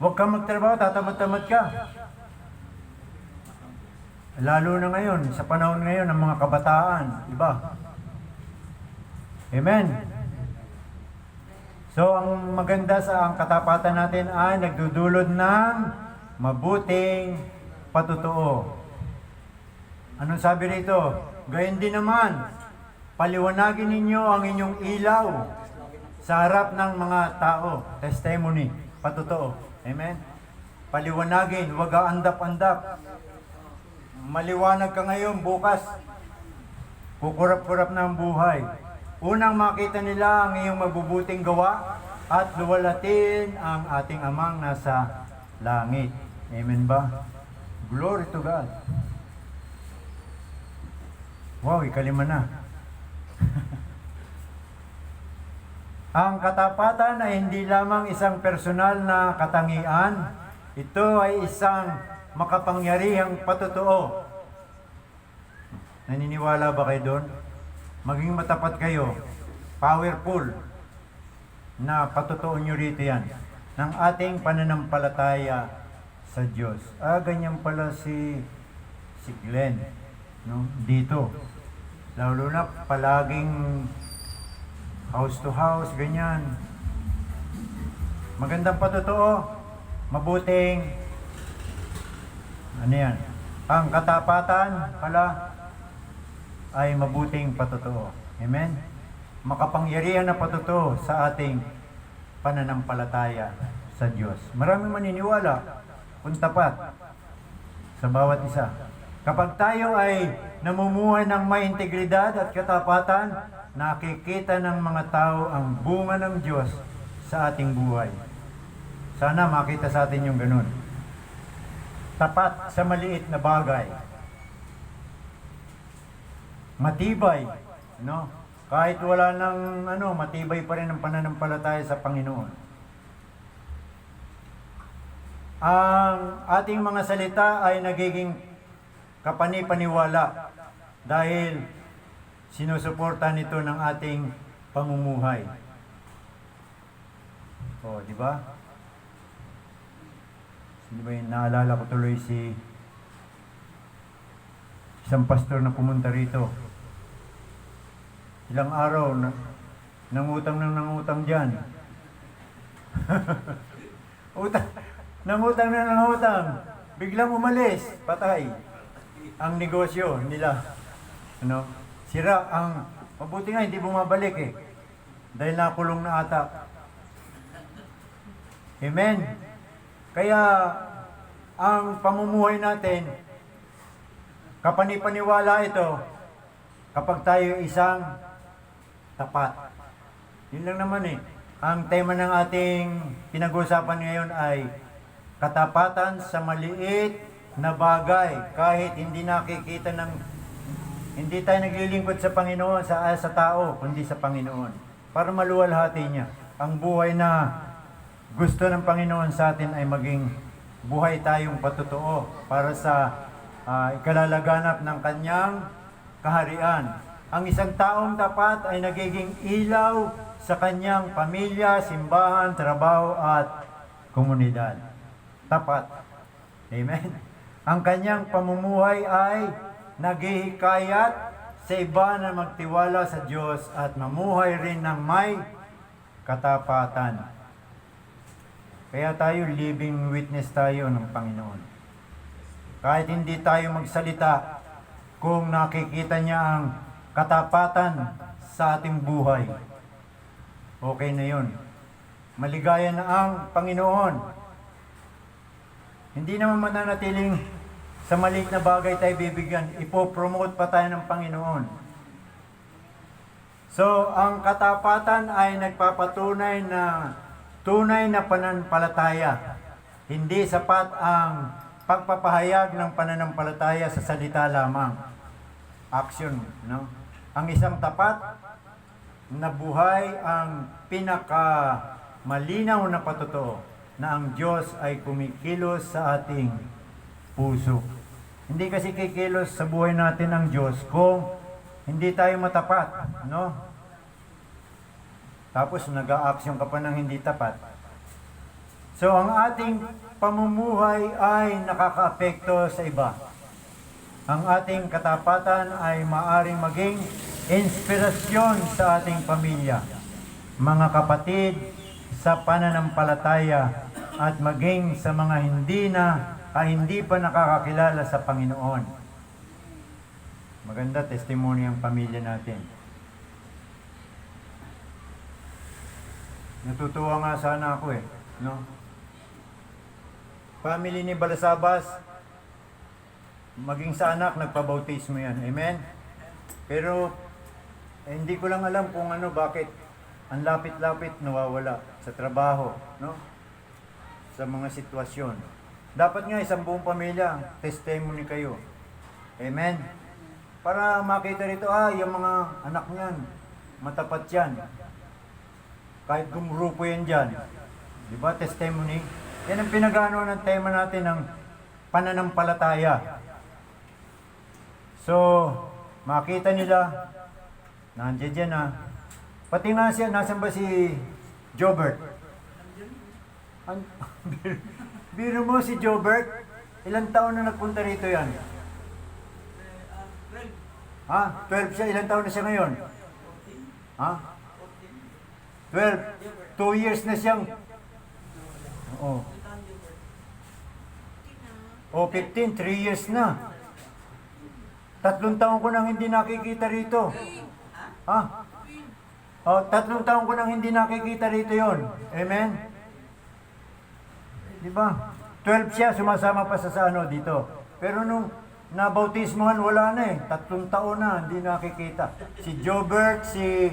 Huwag kang magtrabaho, tatamad-tamad ka. Lalo na ngayon, sa panahon ngayon ng mga kabataan. Diba? Amen. So, ang maganda sa ang katapatan natin ay nagdudulot ng mabuting patotoo. Anong sabi rito? Gayon din naman, paliwanagin ninyo ang inyong ilaw sa harap ng mga tao. Testimony, patotoo. Amen? Paliwanagin, huwag andap-andap. Maliwanag ka ngayon, bukas, kukurap-kurap na ang buhay. Unang makita nila ang iyong mabubuting gawa at luwalatin ang ating amang nasa langit. Amen ba? Glory to God. Wow, ikalima na. Ang katapatan ay hindi lamang isang personal na katangian. Ito ay isang makapangyarihang patotoo. Naniniwala ba kayo doon? Maging matapat kayo. Powerful na patotoo nyo rito yan. Ng ating pananampalataya sa Diyos. Ganyan pala si Glenn. No? Dito. Lalo na palaging house to house, ganyan. Magandang patotoo. Mabuting ano yan? Ang katapatan pala ay mabuting patotoo. Amen? Makapangyarihan na patotoo sa ating pananampalataya sa Diyos. Maraming maniniwala kung tapat sa bawat isa. Kapag tayo ay namumuhay ng may integridad at katapatan, nakikita ng mga tao ang bunga ng Diyos sa ating buhay. Sana makita sa atin yung ganun. Tapat sa maliit na bagay. Matibay, no? Kahit wala nang matibay pa rin ang pananampalataya sa Panginoon. Ang ating mga salita ay nagiging kapani-paniwala dahil sinusuporta nito ng ating pamumuhay. O, di ba? Sino ba yung naalala ko tuloy si isang pastor na pumunta rito. Ilang araw na nangutang dyan. Nangutang. biglang umalis, patay ang negosyo nila. Ano? Sira ang, mabuti nga hindi bumabalik eh. Dahil nakulong na ata. Amen? Kaya, ang pamumuhay natin, kapanipaniwala ito, kapag tayo isang tapat. Yun lang naman eh. Ang tema ng ating pinag-uusapan ngayon ay katapatan sa maliit na bagay kahit hindi nakikita ng hindi tayo naglilingkod sa Panginoon sa tao kundi sa Panginoon para maluwalhati niya ang buhay na gusto ng Panginoon sa atin ay maging buhay tayong patotoo para sa ikalalaganap ng kanyang kaharian. Ang isang taong tapat ay nagiging ilaw sa kanyang pamilya, simbahan, trabaho at komunidad. Tapat. Amen. Ang kanyang pamumuhay ay naghihikayat sa iba na magtiwala sa Diyos at mamuhay rin ng may katapatan. Kaya tayo, living witness tayo ng Panginoon. Kahit hindi tayo magsalita, kung nakikita niya ang katapatan sa ating buhay, okay na yun. Maligaya na ang Panginoon. Hindi naman mananatiling sa maliit na bagay tayo bibigyan. Ipopromote pa tayo ng Panginoon. So, ang katapatan ay nagpapatunay na tunay na pananampalataya. Hindi sapat ang pagpapahayag ng pananampalataya sa salita lamang. Action, no? Ang isang tapat na buhay ang pinakamalinaw na patotoo na ang Diyos ay kumikilos sa ating puso. Hindi kasi kikilos sa buhay natin ang Diyos kung hindi tayo matapat, no? Tapos nag-a-action ka pa ng hindi tapat. So ang ating pamumuhay ay nakakaapekto sa iba. Ang ating katapatan ay maaring maging inspirasyon sa ating pamilya, mga kapatid sa pananampalataya at maging sa mga hindi pa nakakakilala sa Panginoon. Maganda testimony ang pamilya natin. Natutuwa nga sana ako eh, no? Family ni Balasabas, maging sa anak, nagpabautismo yan. Amen? Pero, hindi ko lang alam kung bakit ang lapit-lapit nawawala sa trabaho, no? Sa mga sitwasyon. Dapat nga isang buong pamilya, testimony kayo. Amen? Para makita rito, yung mga anak niyan, matapat yan. Kahit gumurupo yan dyan. Di ba? Testimony. Yan ang pinag-ano ng tema natin ng pananampalataya. So, makita nila, nandiyan dyan Pati nga siya, nasan ba si Jobert? Biro mo si Jobert, ilang taon na nagpunta rito yan? 12 siya, ilang taon na siya ngayon? 12, 2 years na siyang, 15, 3 years na. 3 taon ko nang hindi nakikita rito. 3 taon ko nang hindi nakikita rito yon. Amen? Diba? 12 siya, sumasama pa sa dito. Pero nung nabautismohan, wala na 3 taon na, hindi nakikita. Si Jobert, si